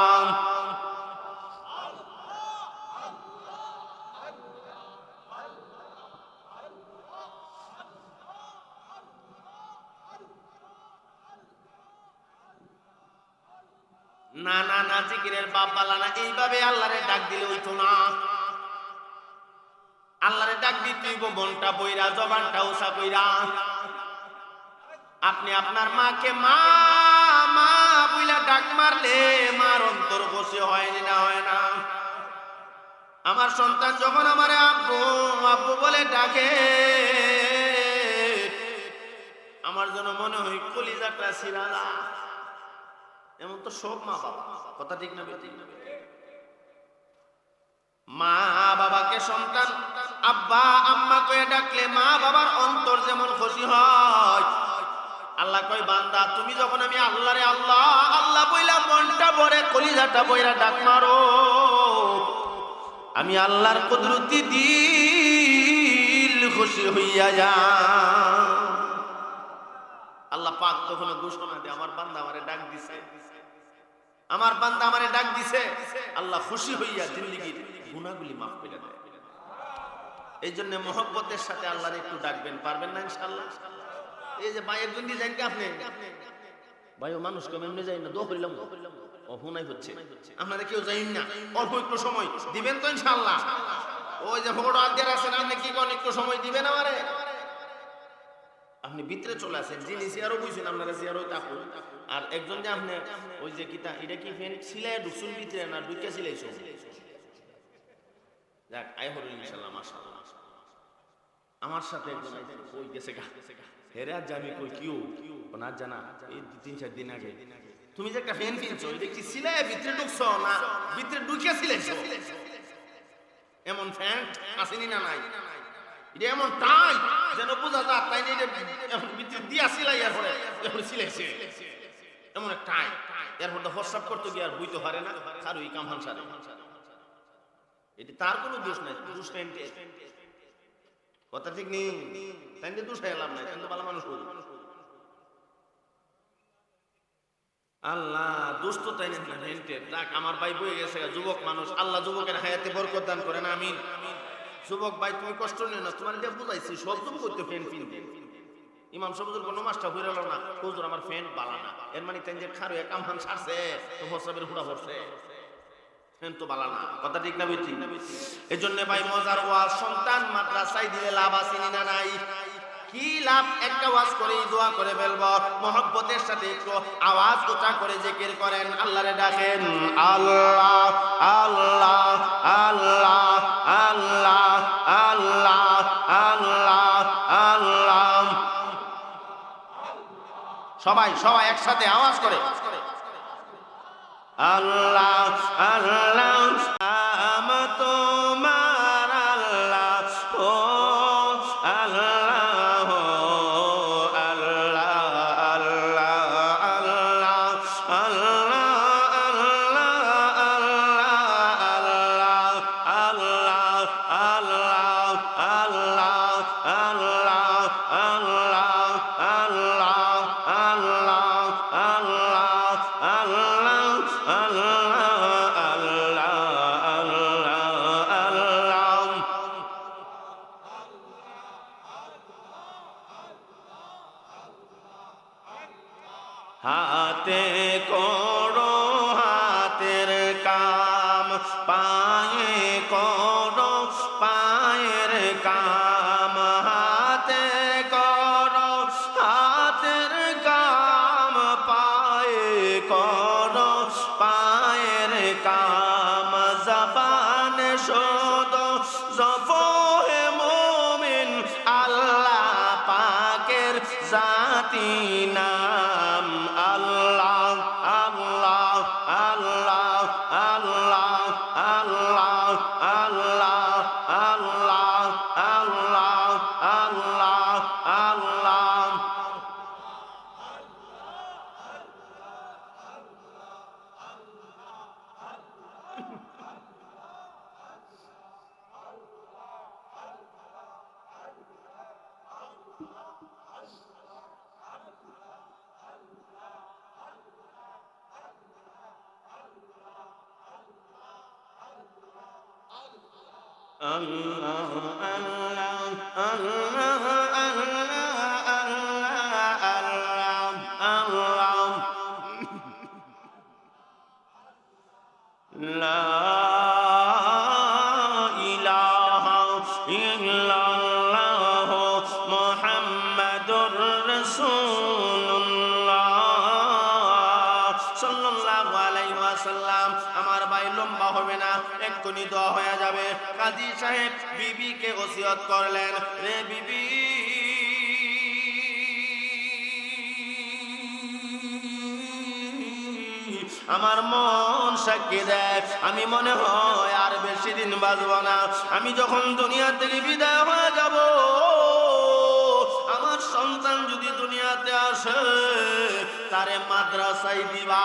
[SPEAKER 1] না না না, জিকিরের বাপ বালা না, এইভাবে আল্লাহরে ডাক দিলে হইতো না। আল্লাহরে ডাক দিতে হইব মনটা বইরা, জবানটা উঁচা কইরা। আপনি আপনার মাকে মা মা বইলা ডাক মারলে মার অন্তর বসে হয়নি না হয় না? আমার সন্তান যখন আমারে আব্বু আব্বু বলে ডাকে, আমার জন্য মনে হয় কলিজাটা ছিড়ালা। এমন তো সব মা বাবা, কথা ঠিক না বেটি? মা বাবাকে সন্তান আব্বা আম্মা কয়ে ডাকলে মা বাবার অন্তর যেমন খুশি হয়, আল্লাহ কয় বান্দা তুমি যখন আমি আল্লাহরে আল্লাহ আল্লাহ বইলা মনটা ভরে কলিজাটা বইরা ডাক মারো, আমি আল্লাহর কুদরতি দিল খুশি হইয়া যা। আল্লাহ পাক তখন ঘোষণা দেয় আমার বান্দা আমারে ডাক দিছে, আমার বান্দা আমারে ডাক দিছে। আল্লাহ খুশি হইয়া জিন্দেগীর গুনাহগুলি মাফ করে দেয়। এই জন্য মহব্বতের সাথে আল্লাহর একটু ডাকবেন, পারবেন না ইনশাআল্লাহ? এই যে ভাইয়ের জন্য যাই আপনি ভাইও মানুষ কম এমনি যাই না, দোয়া করিলাম ও হুনাই হচ্ছে, আপনারা কেউ যাইন না, অল্প একটু সময় দিবেন তো ইনশাআল্লাহ? ওই যে ভোট আগে আছেন আপনি কি কোন একটু সময় দিবেন আমারে? আপনি ভিতরে চলে আসেন, যিনি সিয়ারও বুঝছেন আপনারা সিয়ারও থাকুন। আর একজন যে আপনি ওই যে কিতা এটা কি ফেন সিলাই ঢুকছুন ভিতরে না ঢুকে সিলাইছো? যাক আয় হল ইনশাআল্লাহ মাশাআল্লাহ। আমার সাথে একজন কই গেছে গা, হেরে আজ আমি কই কিউ না জানা এই 3-4 দিন আগে তুমি যে একটা ফ্যান কিনছো এটা কি সিলাই ভিতরে ঢুকছো না ভিতরে ঢুকে সিলাইছো? এমন ফ্যান আসেনি না নাই? এটা এমন টাই যেন বোঝা যায় তাই এটা এখন ভিতরে দিয়া সিলাইয়ার পরে এখন সিলাইছে এমন একটা টাই। এরপর তো হোয়াটসঅ্যাপ করতে গিয়ে আর বুঝতে পারে না খারুই কামহান সারে। এটা তার কোনো দোষ নাই, দোষ ফ্যানটে কথা ঠিক নেই, তাই দোষ এলাম নাই, কিন্তু ভালো মানুষ করি আল্লাহ দোষ তো তাই না ফ্যানটে। দেখ আমার ভাই বয়ে গেছে যুবক মানুষ, আল্লাহ যুবকের হায়াতে বরকত দান করেন আমিন। যুবক ভাই তুমি কষ্ট নিও না, তোমার এটা বুঝাইছি সব যুবক করতে ফ্যান কিনতে। ইমাম সাহেবের কোনো মাস্টার হয়ে গেল না হুজুর আমার ফ্যান বালা না, এর মানে তাই যে খারু এক আমহান ছাড়ছে তো হোসাবের হুড়া পড়ছে ফ্যান তো বালা না, কথা ঠিক না বেঠিক? এই জন্য ভাই মজার ওয়াজ সন্তান মাদ্রাসায় দিলে লাভ আছে না নাই? কি লাভ? একটা ওয়াজ করে দোয়া করে ফেলবো, মহব্বতের সাথে একটু আওয়াজ উঁচা করে জিকির করেন, আল্লাহরে ডাকেন আল্লাহ আল্লাহ আল্লাহ আল্লাহ আল্লাহ আল্লাহ আল্লাহ। সবাই সবাই একসাথে আওয়াজ করে আল্লাহ আল্লাহ তোমার আল্লাহ ও আল্লাহ আল্লাহ আল্লাহ আল্লাহ হাতে করো হাতের কাম, পায়ে করো পায়ের কাম, হাতে করো হাতের কাম, পায়ে করো পায়ের কাম, জবান শোধ জফহে মুমিন আল্লাহ পাকের জাতি নাম আল্লাহ আল্লাহ আল্লাহ আল্লাহ আল্লাহ আল্লাহ আল্লাহ আল্লাহ আল্লাহ আল্লাহ। Allah Allah Allah Allah Allah La ilaha illallah Muhammadur Rasulullah sallallahu alaihi wasallam। আমার ভাই লম্বা হবে না, এক্ষুনি দোয়া হয়ে যাবে। কাজী সাহেব বিবিকে ওসিয়ত করলেন, রে বিবি আমার মন সাক্ষী দেয় আমি মনে হয় আর বেশি দিন বাঁচব না। আমি যখন দুনিয়া থেকে বিদায় হয়ে যাব, আমার সন্তান যদি দুনিয়াতে আসে তারে মাদ্রাসায় দিবা।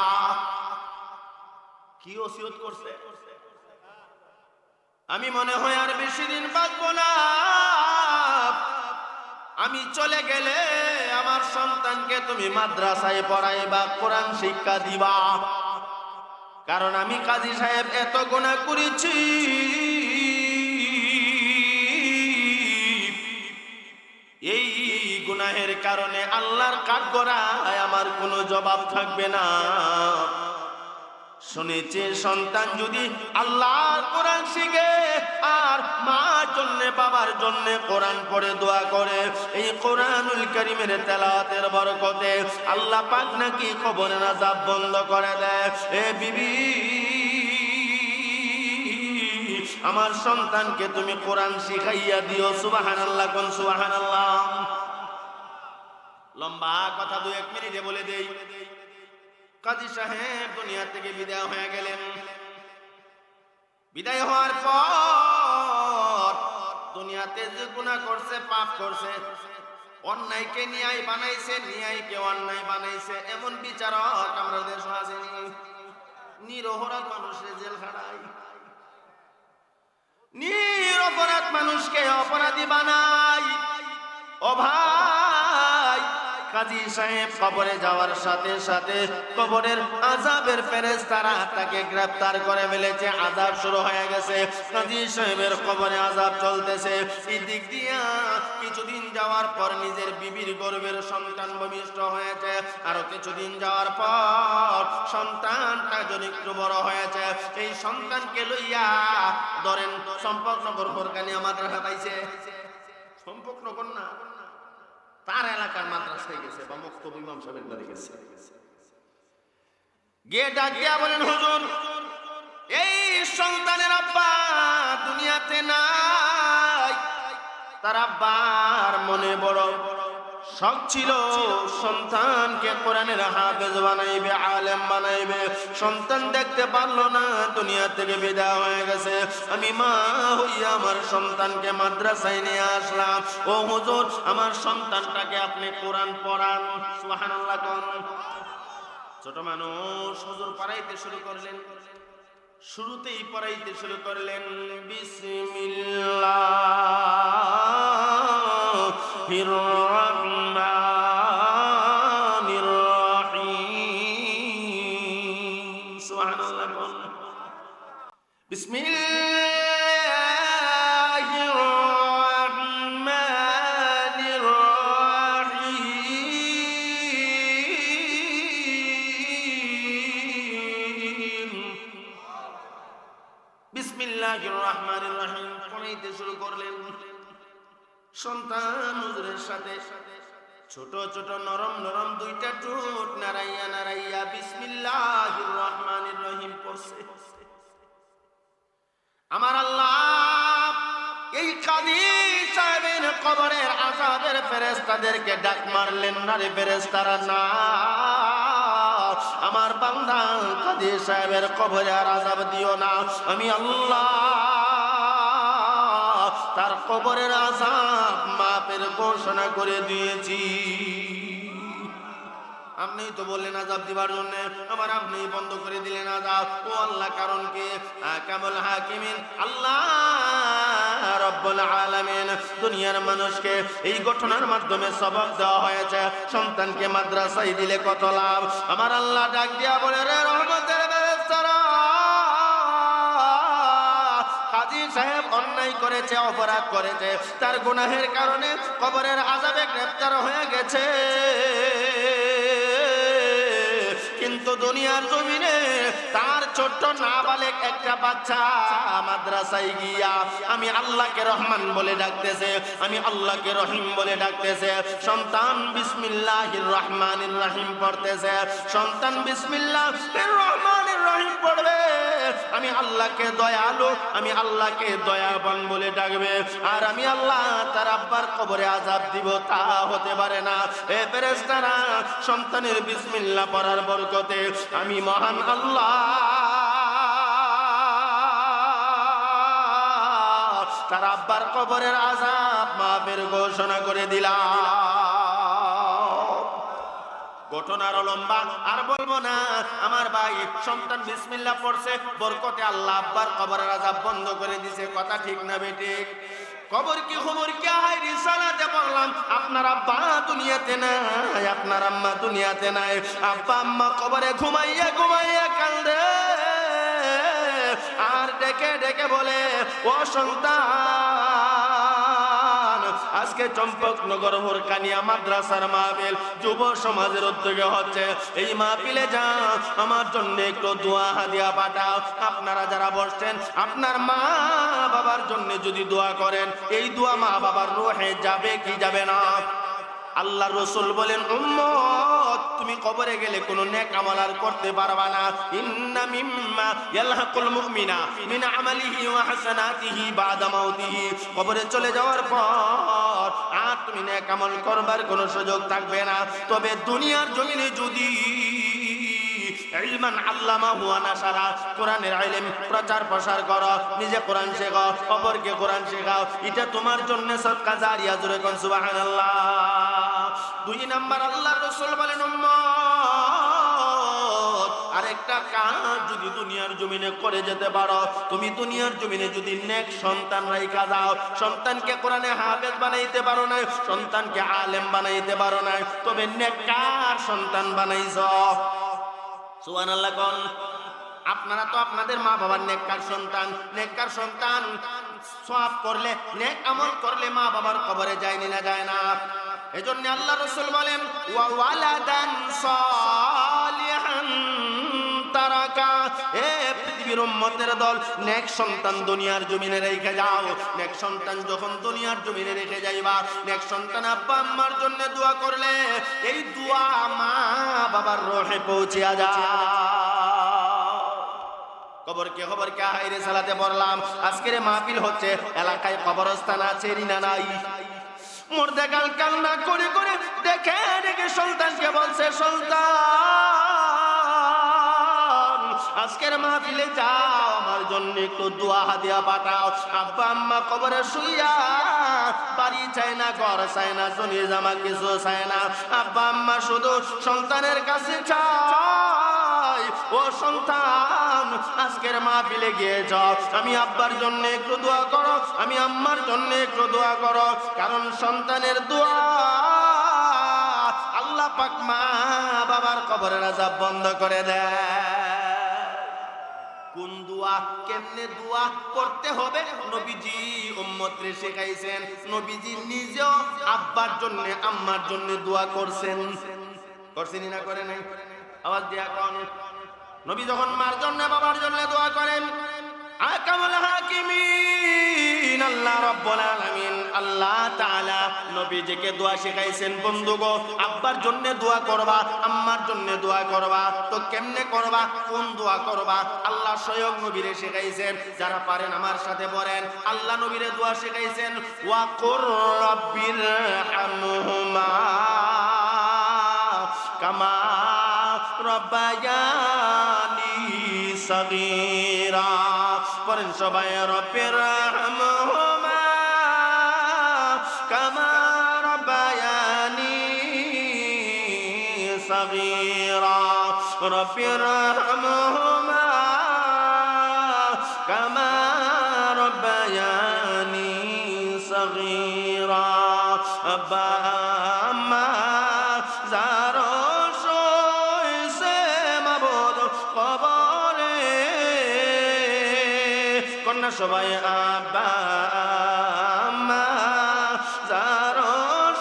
[SPEAKER 1] কি ওসিয়ত করছে? আমি মনে হয় আর বেশি দিন বাঁচব না, আমি চলে গেলে আমার সন্তানকে তুমি মাদ্রাসায় পড়াইবা, কোরআন শিক্ষা দিবা, কারণ আমি কাজী সাহেব এত গুনাহ করেছি, এই গুনাহের কারণে আল্লাহর কাঠগড়ায় আমার কোনো জবাব থাকবে না। শুনেছি সন্তান যদি আল্লাহর কোরআন শিখে আর মার জন্য বাবার জন্য কোরআন পড়ে দোয়া করে, এই কোরআনুল কারীমের তেলাওয়াতের বরকতে আল্লাহ পাক নাকি কবরের আযাব বন্ধ করে দেয়। এ বিবি, আমার সন্তানকে তুমি কোরআন শিখাইয়া দিও। সুবহানাল্লাহ, কোন সুবহানাল্লাহ। লম্বা কথা 2-1 মিনিটে বলে দেই। কাজী সাহেব দুনিয়া থেকে বিদায় হয়ে গেলেন। বিদায় হওয়ার পর দুনিয়াতে যে গুনাহ করছে, পাপ করছে, অন্যায়কে ন্যায় বানাইছে, ন্যায়কে অন্যায় বানাইছে, এমন বিচারক আমরা দেশে আসেনি। নিরপরাধ মানুষের জেল খাটায়, নিরপরাধ মানুষকে অপরাধী বানায়। ও ভাই, কাজী সাহেব কবরে যাওয়ার সাথে সাথে কবরের আযাবের ফেরেশতারা তাকে গ্রেফতার করে ফেলেছে। আযাব শুরু হয়ে গেছে, কাজী সাহেবের কবরে আযাব চলতেছে। এই দিক দিয়া কিছুদিন যাওয়ার পর নিজের বিবির গর্ভের সন্তান ভূমিষ্ঠ হয়েছে। আরো কিছুদিন যাওয়ার পর সন্তানটা যদি একটু বড় হয়েছে, এই সন্তানকে লইয়া ধরেন সম্পর্কনগর ফরকানি মাদ্রাসা পাইছে। সম্পর্কনগর না, তার এলাকার মাদ্রাসায় গেছে বা মক্তব ইমাম সাহেবের বাড়ি গেছে। গিয়ে ডাক দিয়া বলেন, হুজুর, এই সন্তানের আব্বা দুনিয়াতে নাই। তার আব্বার মনে বড় শখ ছিল সন্তানকে কোরআনের হাফেজ বানাইবে, আলেম বানাইবে। সন্তান দেখতে পারলো না, দুনিয়া থেকে বিদায় হয়ে গেছে। আমি মা হইয়া আমার সন্তানকে মাদ্রাসায় নিয়ে আসলাম। ও হুজুর, আমার সন্তানটাকে আপনি কোরআন পড়ান। সুবহানাল্লাহ। ছোট মানুষ হুজুর পড়াইতে শুরু করলেন। শুরুতেই পড়াইতে শুরু করলেন বিসমিল্লাহির রাহমানির রহিম। সুবহানাল্লাহ। বিসমিল্লাহির রাহমানির রহিম। বিসমিল্লাহির রাহমানির রহিম পড়াইতে শুরু করলেন। সন্তান হুজুরের সাথে ছোট ছোট নরম নরম দুইটা ঠোঁট নাড়াইয়া নাড়াইয়া বিসমিল্লাহির রাহমানির রহিম পড়ছে। আমার আল্লাহ এই কাজী সাহেবের কবরের আযাবের ফেরেশতাদেরকে ডাক মারলেন, না রে ফেরেশতারা না, আমার বান্দা কাজী সাহেবের কবরে আর আযাব দিও না। আমি আল্লাহ তার কবরের আযাব মাফের ঘোষণা করে দিয়েছি। আপনি তো বললেন আযাব দিবার জন্য, আমার আপনি বন্ধ করে দিলেন আযাব। ও আল্লাহ, কারণ কি? কামুল হাকিমিন আল্লাহ রব্বুল আলামিন দুনিয়ার মানুষকে এই ঘটনার মাধ্যমে সবক দেওয়া হয়েছে, সন্তানকে মাদ্রাসায় দিলে কত লাভ। আমার আল্লাহ ডাক দিয়া বলে, রে রহমতের ফেরেশতারা, কাজী সাহেব অন্যায় করেছে, অপরাধ করেছে, তার গুনাহের কারণে কবরের আযাবে গ্রেফতার হয়ে গেছে। কিন্তু দুনিয়ার জমিনে তার ছোট্ট নাবালেগ একটা বাচ্চা মাদ্রাসায় গিয়া আমি আল্লাহকে রহমান বলে ডাকতেছে, আমি আল্লাহকে রহিম বলে ডাকতেছে। সন্তান বিসমিল্লাহির রহমানির রহিম পড়তেছে। সন্তান বিসমিল্লাহির রহমানির রহিম পড়বে, আমি আল্লাহকে দয়ালু, আমি আল্লাহকে দয়াবান বলে ডাকবে। আর আমি আল্লাহ তার আব্বার কবরে আযাব দিব, তা হতে পারে না। এ ফেরেশতারা, সন্তানের বিসমিল্লাহ পড়ার বরকতে আমি মহান আল্লাহ তার আব্বার কবরের আযাব মাফের ঘোষণা করে দিলাম। ঘটনার লম্বা আর বলবো না। আমার ভাই সন্তান বিসমিল্লাহ পড়ছে, বরকতে আল্লাহ আব্বার কবরের আযাব বন্ধ করে দিয়েছে। কথা ঠিক না বেঠিক? কবর কি খবর কি? হাই রিসালাতে পড়লাম আপনার আব্বা দুনিয়াতে নাই, আপনার আম্মা দুনিয়াতে নাই, আব্বা আম্মা কবরে ঘুমাইয়া ঘুমাইয়া কান্দে আর ডেকে ডেকে বলে, ও সন্তান, আজকে চম্পকনগর হুরকানিয়া মাদ্রাসার মাহফিল যুব সমাজের উদ্যোগে হচ্ছে, এই মাহফিলে যা আমার জন্য একটু দোয়া হাদিয়া পাঠাও। আপনারা যারা বসছেন আপনার মা বাবার জন্য যদি দোয়া করেন, এই দোয়া মা বাবার রূহে যাবে কি যাবে না? আল্লাহ রসুল বলেন, উম্মত তুমি কবরে গেলে কোনো নেক আমল আর করতে পারবা না। ইন্না মিম্মা ইয়ালহাকুল মুমিনা মিন আমালিহি ওয়া হাসানাতিহি বাদা মাউতিহি, কবরে চলে যাওয়ার পর আর তুমি নেক আমল করবার কোনো সুযোগ থাকবে না। তবে দুনিয়ার জমিনে যদি ইলমান আল্লামাহু ওয়া নাশারা, কোরআনের ইলম প্রচার প্রসার করো, নিজে কোরআন শেখাও, অপরকে কোরআন শেখাও, এটা তোমার জন্য সদকা জারিয়া। জোরে কোন সুবহানাল্লাহ। দুই নাম্বার আল্লাহর রাসূল বলেন, উম্মত আরেকটা কাজ যদি দুনিয়ার জমিনে করে যেতে পারো, তুমি দুনিয়ার জমিনে যদি নেক সন্তান রাইখা যাও, সন্তানকে কোরআনে হাফেজ বানাইতে পারো না, সন্তানকে আলেম বানাইতে পারো না, তবে নেককার সন্তান বানাইছো। সুবহানাল্লাহ কোন। আপনারা তো আপনাদের মা বাবার নেককার সন্তান, নেককার সন্তান সওয়াব করলে, নেক আমল করলে মা বাবার কবরে যায় না যায় না? এজন্য আল্লাহ রাসূল বলেন, ওয়া ওয়ালাদান সালিহান তারাকা, এ পৃথিবীর উম্মতের দল, নেক সন্তান দুনিয়ার জমিনে রেখে যাও। নেক সন্তান যখন দুনিয়ার জমিনে রেখে যাইবা, নেক সন্তান আব্বা আম্মার জন্য দোয়া করলে এই দোয়া মা বাবার রূহে পৌঁছে যায়। কবরকে খবরকে হাইরে সালাতে পড়লাম। আজকের মাহফিল হচ্ছে, এলাকায় কবরস্থান আছে না নাই? মুর্দে গাল কান্না করে করে দেখে দেখে সন্তানকে বলছে, সন্তান আজকের মাহফিলে যাও, আমার জন্য একটু দোয়া হাদিয়া পাঠাও। আব্বা আম্মা কবরে শুইয়া বাড়ি চায় না, ঘর চায় না, জমি জামা কিছু চায় না, আব্বা আম্মা শুধু সন্তানের কাছে চায়, ও সন্তান আজকের মাহফিলে গিয়ে যাও, আমি আব্বার জন্য একটু দোয়া করো, আমি আম্মার জন্য একটু দোয়া করো। কারণ সন্তানের দোয়া আল্লাহ পাক মা বাবার কবরের আযাব বন্ধ করে দেয়। কোন দোয়া, কেমনে দোয়া করতে হবে নবীজি উম্মতরে শেখাইছেন। নবীজি নিজেও আব্বার জন্য আম্মার জন্য দোয়া করছেন। করছেন না করে নাই? আওয়াজ দিয়া কোন। নবী যখন মার জন্য বাবার জন্য দোয়া করেন, আকামুল হাকিমিন আল্লাহ রাব্বুল আলামিন আল্লাহ তাআলা নবীজিকে দোয়া শেখাইছেন। বন্ধুগো, আব্বার জন্য দোয়া করবা, আম্মার জন্য দোয়া করবা, তো কেমনে করবা, কোন দোয়া করবা? আল্লাহ স্বয়ং নবীরে শেখাইছেন। যারা পারেন আমার সাথে বলেন, আল্লাহ নবীরে দোয়া শেখাইছেন, ওয়া কুর রাব্বির হামহুমা কামা রব্বায়ানি সগীরা। পড়েন সবাই, রব্বির হামহুমা কামা রব্বায়ানি সগীরা, রব্বির হামহুমা কামা রব্বায়ানি সগীরা। আব্বা আম্মা যারা শোইছে মাবুদ কবরে, কন্যা সবাই, আব্বা আম্মা যারা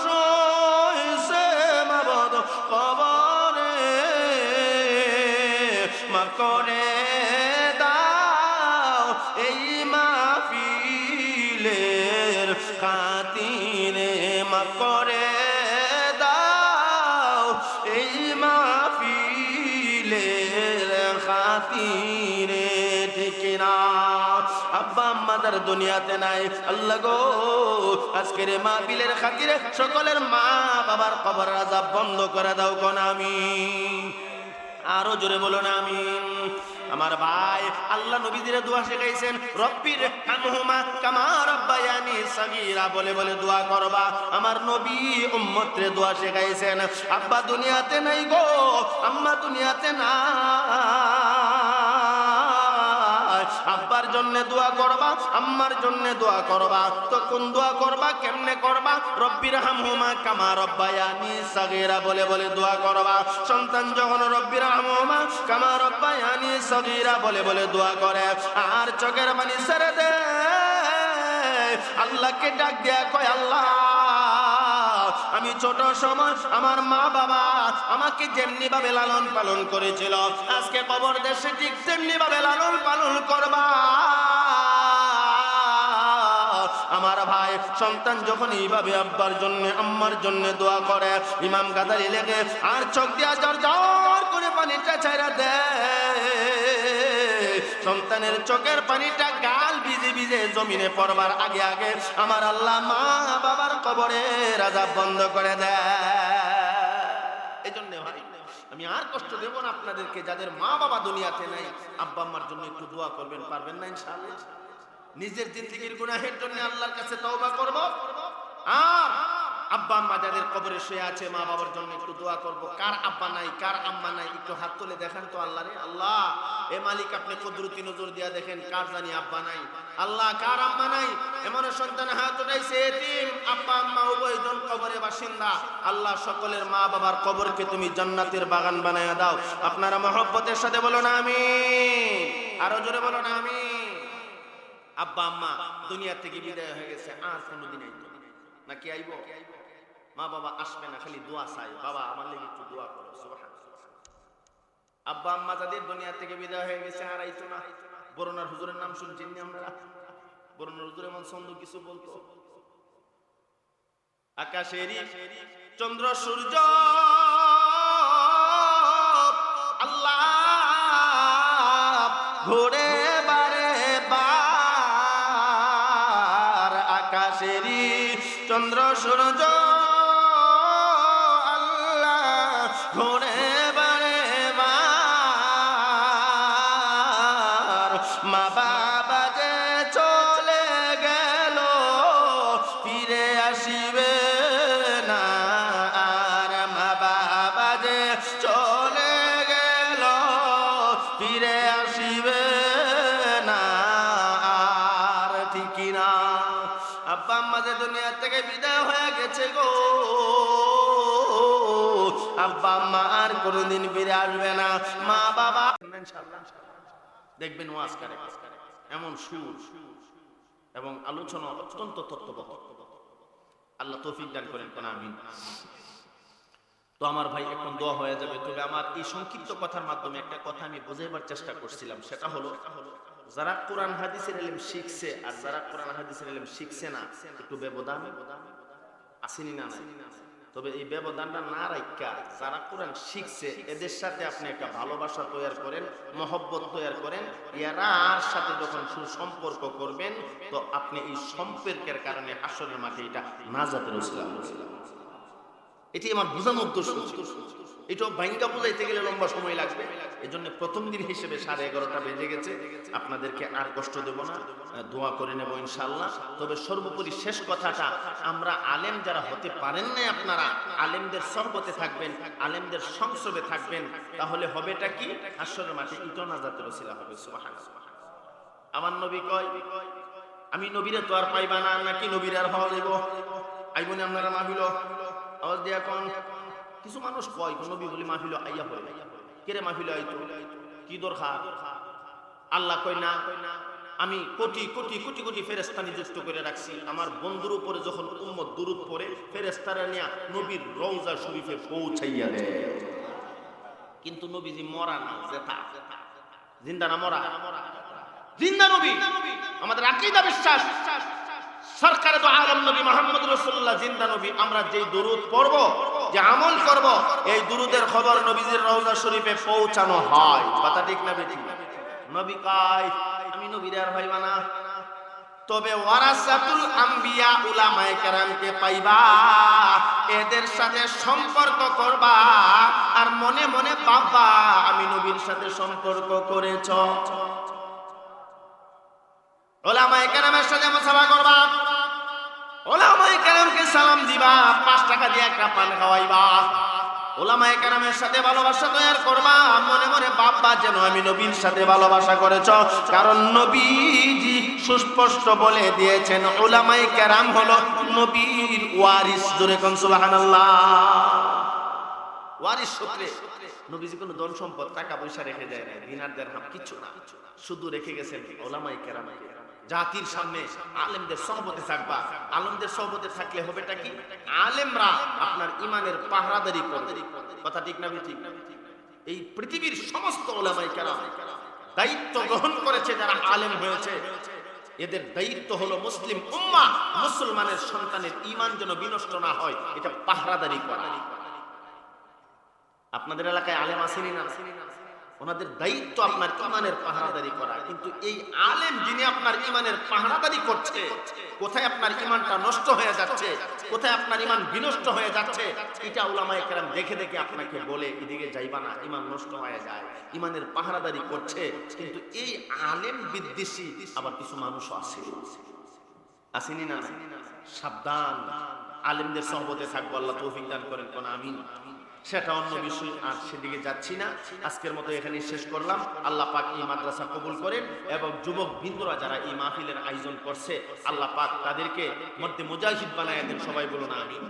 [SPEAKER 1] শোইছে মাবুদ কবরে, মাফ করে দাও এই মাহফিলের খাতিরে, মাফ করে দাও এই মাহফিলের খাতিরে। ঠিক না? আব্বা আম্মাদের দুনিয়াতে নাই, আল্লাহ গো আজকের মাহফিলের খাতিরে সকলের মা বাবার কবরের আযাব বন্ধ করে দাও কোন আমিন। আরো জোরে বলুন আমিন। আমার ভাই, আল্লাহ নবীদের দোয়া শেখাইছেন, রব্বির হামহুমা কামা রব্বায়ানি সগীরা বলে বলে দোয়া করবা। আমার নবী উম্মতরে দোয়া শেখাইছেন। আব্বা দুনিয়াতে নাই গো, আম্মা দুনিয়াতে নাই, আব্বার জন্য দোয়া করবা, আম্মার জন্য দোয়া করবা। তো কোন দোয়া করবা, কেমনে করবা? রব্বিরহামহুমা কামা রব্বায়ানি সাগীরা বলে বলে দোয়া করবা। সন্তান যখন রব্বিরহামহুমা কামা রব্বায়ানি সাগীরা বলে বলে দোয়া করে আর চোখের পানি ছেড়ে দে, আল্লাহকে ডাক দেয়া কয়, আল্লাহ আমি ছোট সময় আমার মা বাবা আমাকে যেমনি ভাবে লালন পালন করেছিল, আজকে কবর দেশে ঠিক তেমনি ভাবে লালন পালন করবা। আমার ভাই সন্তান যখন এইভাবে আব্বার জন্য আম্মার জন্য দোয়া করে, ইমাম গাদারি লেগে আর চোখ দিয়া ঝরঝর করে পানিটা ছাইরা দেয়। সন্তানের চোখের পানিটা গাল ভিজে ভিজে জমিনে পড়বার আগে আগে আমার আল্লাহ মা বাবার কবরের আযাব বন্ধ করে দেয়। এজন্য ভাই আমি আর কষ্ট দেব না আপনাদেরকে, যাদের মা বাবা দুনিয়াতে নাই আব্বা আম্মার জন্য একটু দোয়া করবেন, পারবেন না ইনশাআল্লাহ? নিজের জিন্দেগীর গুনাহের জন্য আল্লাহর কাছে তওবা করব, আর আব্বা আম্মা যাদের কবরে শুয়ে আছে মা বাবার জন্য একটু দোয়া করব। কার আব্বা নাই, কার আম্মা নাই, একটু হাত তুলে দেখেন তো আল্লাহরে। আল্লাহ এ মালিক আপনি কুদরতি নজর দিয়া দেখেন কার জানি আব্বা নাই। আল্লাহ কার আম্মা নাই, এমন সন্তান হাত উঠাইছে এতিম, আব্বা আম্মা উভয়জন কবরে বাসিন্দা। আল্লাহ সকলের মা বাবার কবরকে তুমি জান্নাতের বাগান বানায়া দাও। আপনারা মহব্বতের সাথে বলো না আমিন, আরো জোরে বলো না আমিন। আব্বা আম্মা দুনিয়া থেকে বিদায় হয়ে গেছে, আর কোনোদিন আইতো নাকি আইব? মা বাবা আসবে না, খালি দোয়া চাই, বাবা আমার লাগি একটু দোয়া করো, সুবহানাল্লাহ। আব্বা আম্মা যাদের দুনিয়া থেকে বিদায় হয়ে গেছে আর আইতো না। বরুণার হুজুরের নাম শুনছেন নি আপনারা? বরুণার হুজুর এমন ছন্দ কিছু বলতো, আকাশেরই চন্দ্র সূর্য আল্লাহ ঘোরে বারে বার, আকাশেরই চন্দ্র সূর্য আল্লাহ ঘোরে বারে বার। মা বাবা যে চলে গেল ফিরে আসিবে না, আর মা বাবা যে চলে গেল ফিরে আসিবে না আর, ঠিক না? আব্বা আম্মা যে দুনিয়া থেকে বিদায় হয়ে গেছে গো, আব্বা আম্মা আর কোনোদিন ফিরে আসবে না। মা বাবা ইনশাআল্লাহ দেখবেন ওয়াজ করে এমন সুর এবং আলোচনা অত্যন্ত তত্ত্ববহ। আল্লাহ তৌফিক দান করেন, কোন আমিন। তো আমার ভাই এখন দোয়া হয়ে যাবে, তবে আমার এই সংক্ষিপ্ত কথার মাধ্যমে একটা কথা আমি বোঝাইবার চেষ্টা করছিলাম, সেটা হলো যারা কোরআন হাদিসের ইলম শিখছে আর যারা কোরআন হাদিসের ইলম শিখছে না, একটু ব্যবধান আসেনি না নাই? তবে এই ব্যবধানটা না রাখা যারা কোরআন শিখছে এদের সাথে আপনি একটা ভালোবাসা তৈরি করেন, মহব্বত তৈরি করেন, এরার সাথে যখন সুসম্পর্ক করবেন তো আপনি এই সম্পর্কের কারণে হাসরের মাঠে এটা নাজাতের ওসিলা। এটি আমার বোঝানোর উদ্দেশ্য ছিল। এটাও ভাঙ্গা বোঝাইতে গেলে লম্বা সময় লাগবে, এজন্য প্রথম দিন হিসেবে 11:30 বেজে গেছে। আপনাদেরকে আর কষ্ট দেব না, দোয়া করে নেব ইনশাআল্লাহ। তবে সর্বোপরি শেষ কথাটা, আমরা আলেম যারা হতে পারেন না, আপনারা আলেমদের সহবতে থাকবেন, আলেমদের সংসবে থাকবেন, তাহলে হবেটা কি? হাসরের মাঠে ইটো নাজাতের ওসিলা হবে। সুবহানাল্লাহ। আমার নবী কয়, আমি নবীরে তো আর পাইবা না, নাকি নবীর আর হওয়া যাইব? আইবনে আপনারা মাহফিল আওয়াজ দিয়া কোন কিছু মানুষ কয় নবী বলি মাহফিল আইয়া পড়ে, কেরে মাহফিল আইতো কি দরকার? আল্লাহ কয় না, আমি কোটি কোটি কোটি কোটি ফেরেশতা নিযুক্ত করে রাখছি, আমার বন্ধুর উপরে যখন উম্মত দুরূদ পড়ে ফেরেশতারা নিয়া নবীর রওজা শরীফে পৌঁছাইয়া দেয়। কিন্তু নবীজি মরা না, জেতা, জিন্দা না মরা? জিন্দা নবী, আমাদের আকীদা বিশ্বাস। সরকারে তো আলম নবী মুহাম্মদ রাসূলুল্লাহ জিন্দা নবী। আমরা যেই দুরূদ পড়ব, যে আমল করব, এই দুরূদের খবর নবীজির রওজা শরীফে পৌঁছানো হয়। কথা ঠিক না বেঠিক? নবী কয় আমি নবীর আর হইবা না, তবে ওয়ারাসাতুল আম্বিয়া উলামায়ে কেরামকে পাইবা, এদের সাথে সম্পর্ক করবা আর মনে মনে ভাববা আমি নবীর সাথে সম্পর্ক করেছ। উলামায়ে কেরামের সাথে মুসাফা করবা, উলামায়ে কেরামকে সালাম দিবা, 5 টাকা দিয়ে একটা পান খাওয়াইবা। উলামায়ে কেরামের সাথে ভালোবাসা তৈরি করবা, মনে মনে ভাববা যেন আমি নবীর সাথে ভালোবাসা করেছ, কারণ নবীজি সুস্পষ্ট বলে দিয়েছেন উলামায়ে কেরাম হলো নবীর ওয়ারিস। জোরে কোন সুবহানাল্লাহ। ওয়ারিস সূত্রে নবীজি কোনো ধন সম্পদ টাকা পয়সা রেখে যায় না, দিনার দিরহাম কিছু না, শুধু রেখে গেছেন উলামায়ে কেরামকে। জাতির সামনে আলেমদের সহবতে থাকবা। আলেমদের সহবতে থাকলে হবেটা কি? আলেমরা আপনার ইমানের পাহারাদারি করবে। কথা ঠিক না ঠিক? এই পৃথিবীর সমস্ত উলামায়ে কেরাম দায়িত্ব গ্রহণ করেছে, যারা আলেম হয়েছে এদের দায়িত্ব হলো মুসলিম উম্মাহ, মুসলমানের সন্তানের ঈমান যেন বিনষ্ট না হয়, এটা পাহারাদারি করা। আপনাদের এলাকায় আলেম আসেনি না? ওনাদের দায়িত্ব আপনার ঈমানের পাহারাদারি করা। কিন্তু এই আলেম যিনি আপনার ঈমানের পাহারাদারি করছে, কোথায় আপনার ঈমানটা নষ্ট হয়ে যাচ্ছে, কোথায় আপনার ঈমান বিনষ্ট হয়ে যাচ্ছে, এটা উলামায়ে কেরাম দেখে দেখে আপনাকে বলে এদিকে যাইবা না, ঈমান নষ্ট হয়ে যায়। ঈমানের পাহারাদারি করছে। কিন্তু এই আলেম বিদ্বেষী আবার কিছু মানুষও আছে, আসেনি না? সাবধান, আলেমদের সহবতে থাকবো। আল্লাহ তৌফিক দান করেন, কোন আমিন। সেটা অন্য বিষয়, আর সেদিকে যাচ্ছি না। আজকের মতো এখানে শেষ করলাম। আল্লাহ পাক এই মাদ্রাসা কবুল করেন এবং যুবক বৃন্দরা যারা এই মাহফিলের আয়োজন করছে, আল্লাহ পাক তাদেরকে মধ্যে মুজাহিদ বানায় দেন। সবাই বলুন আমিন।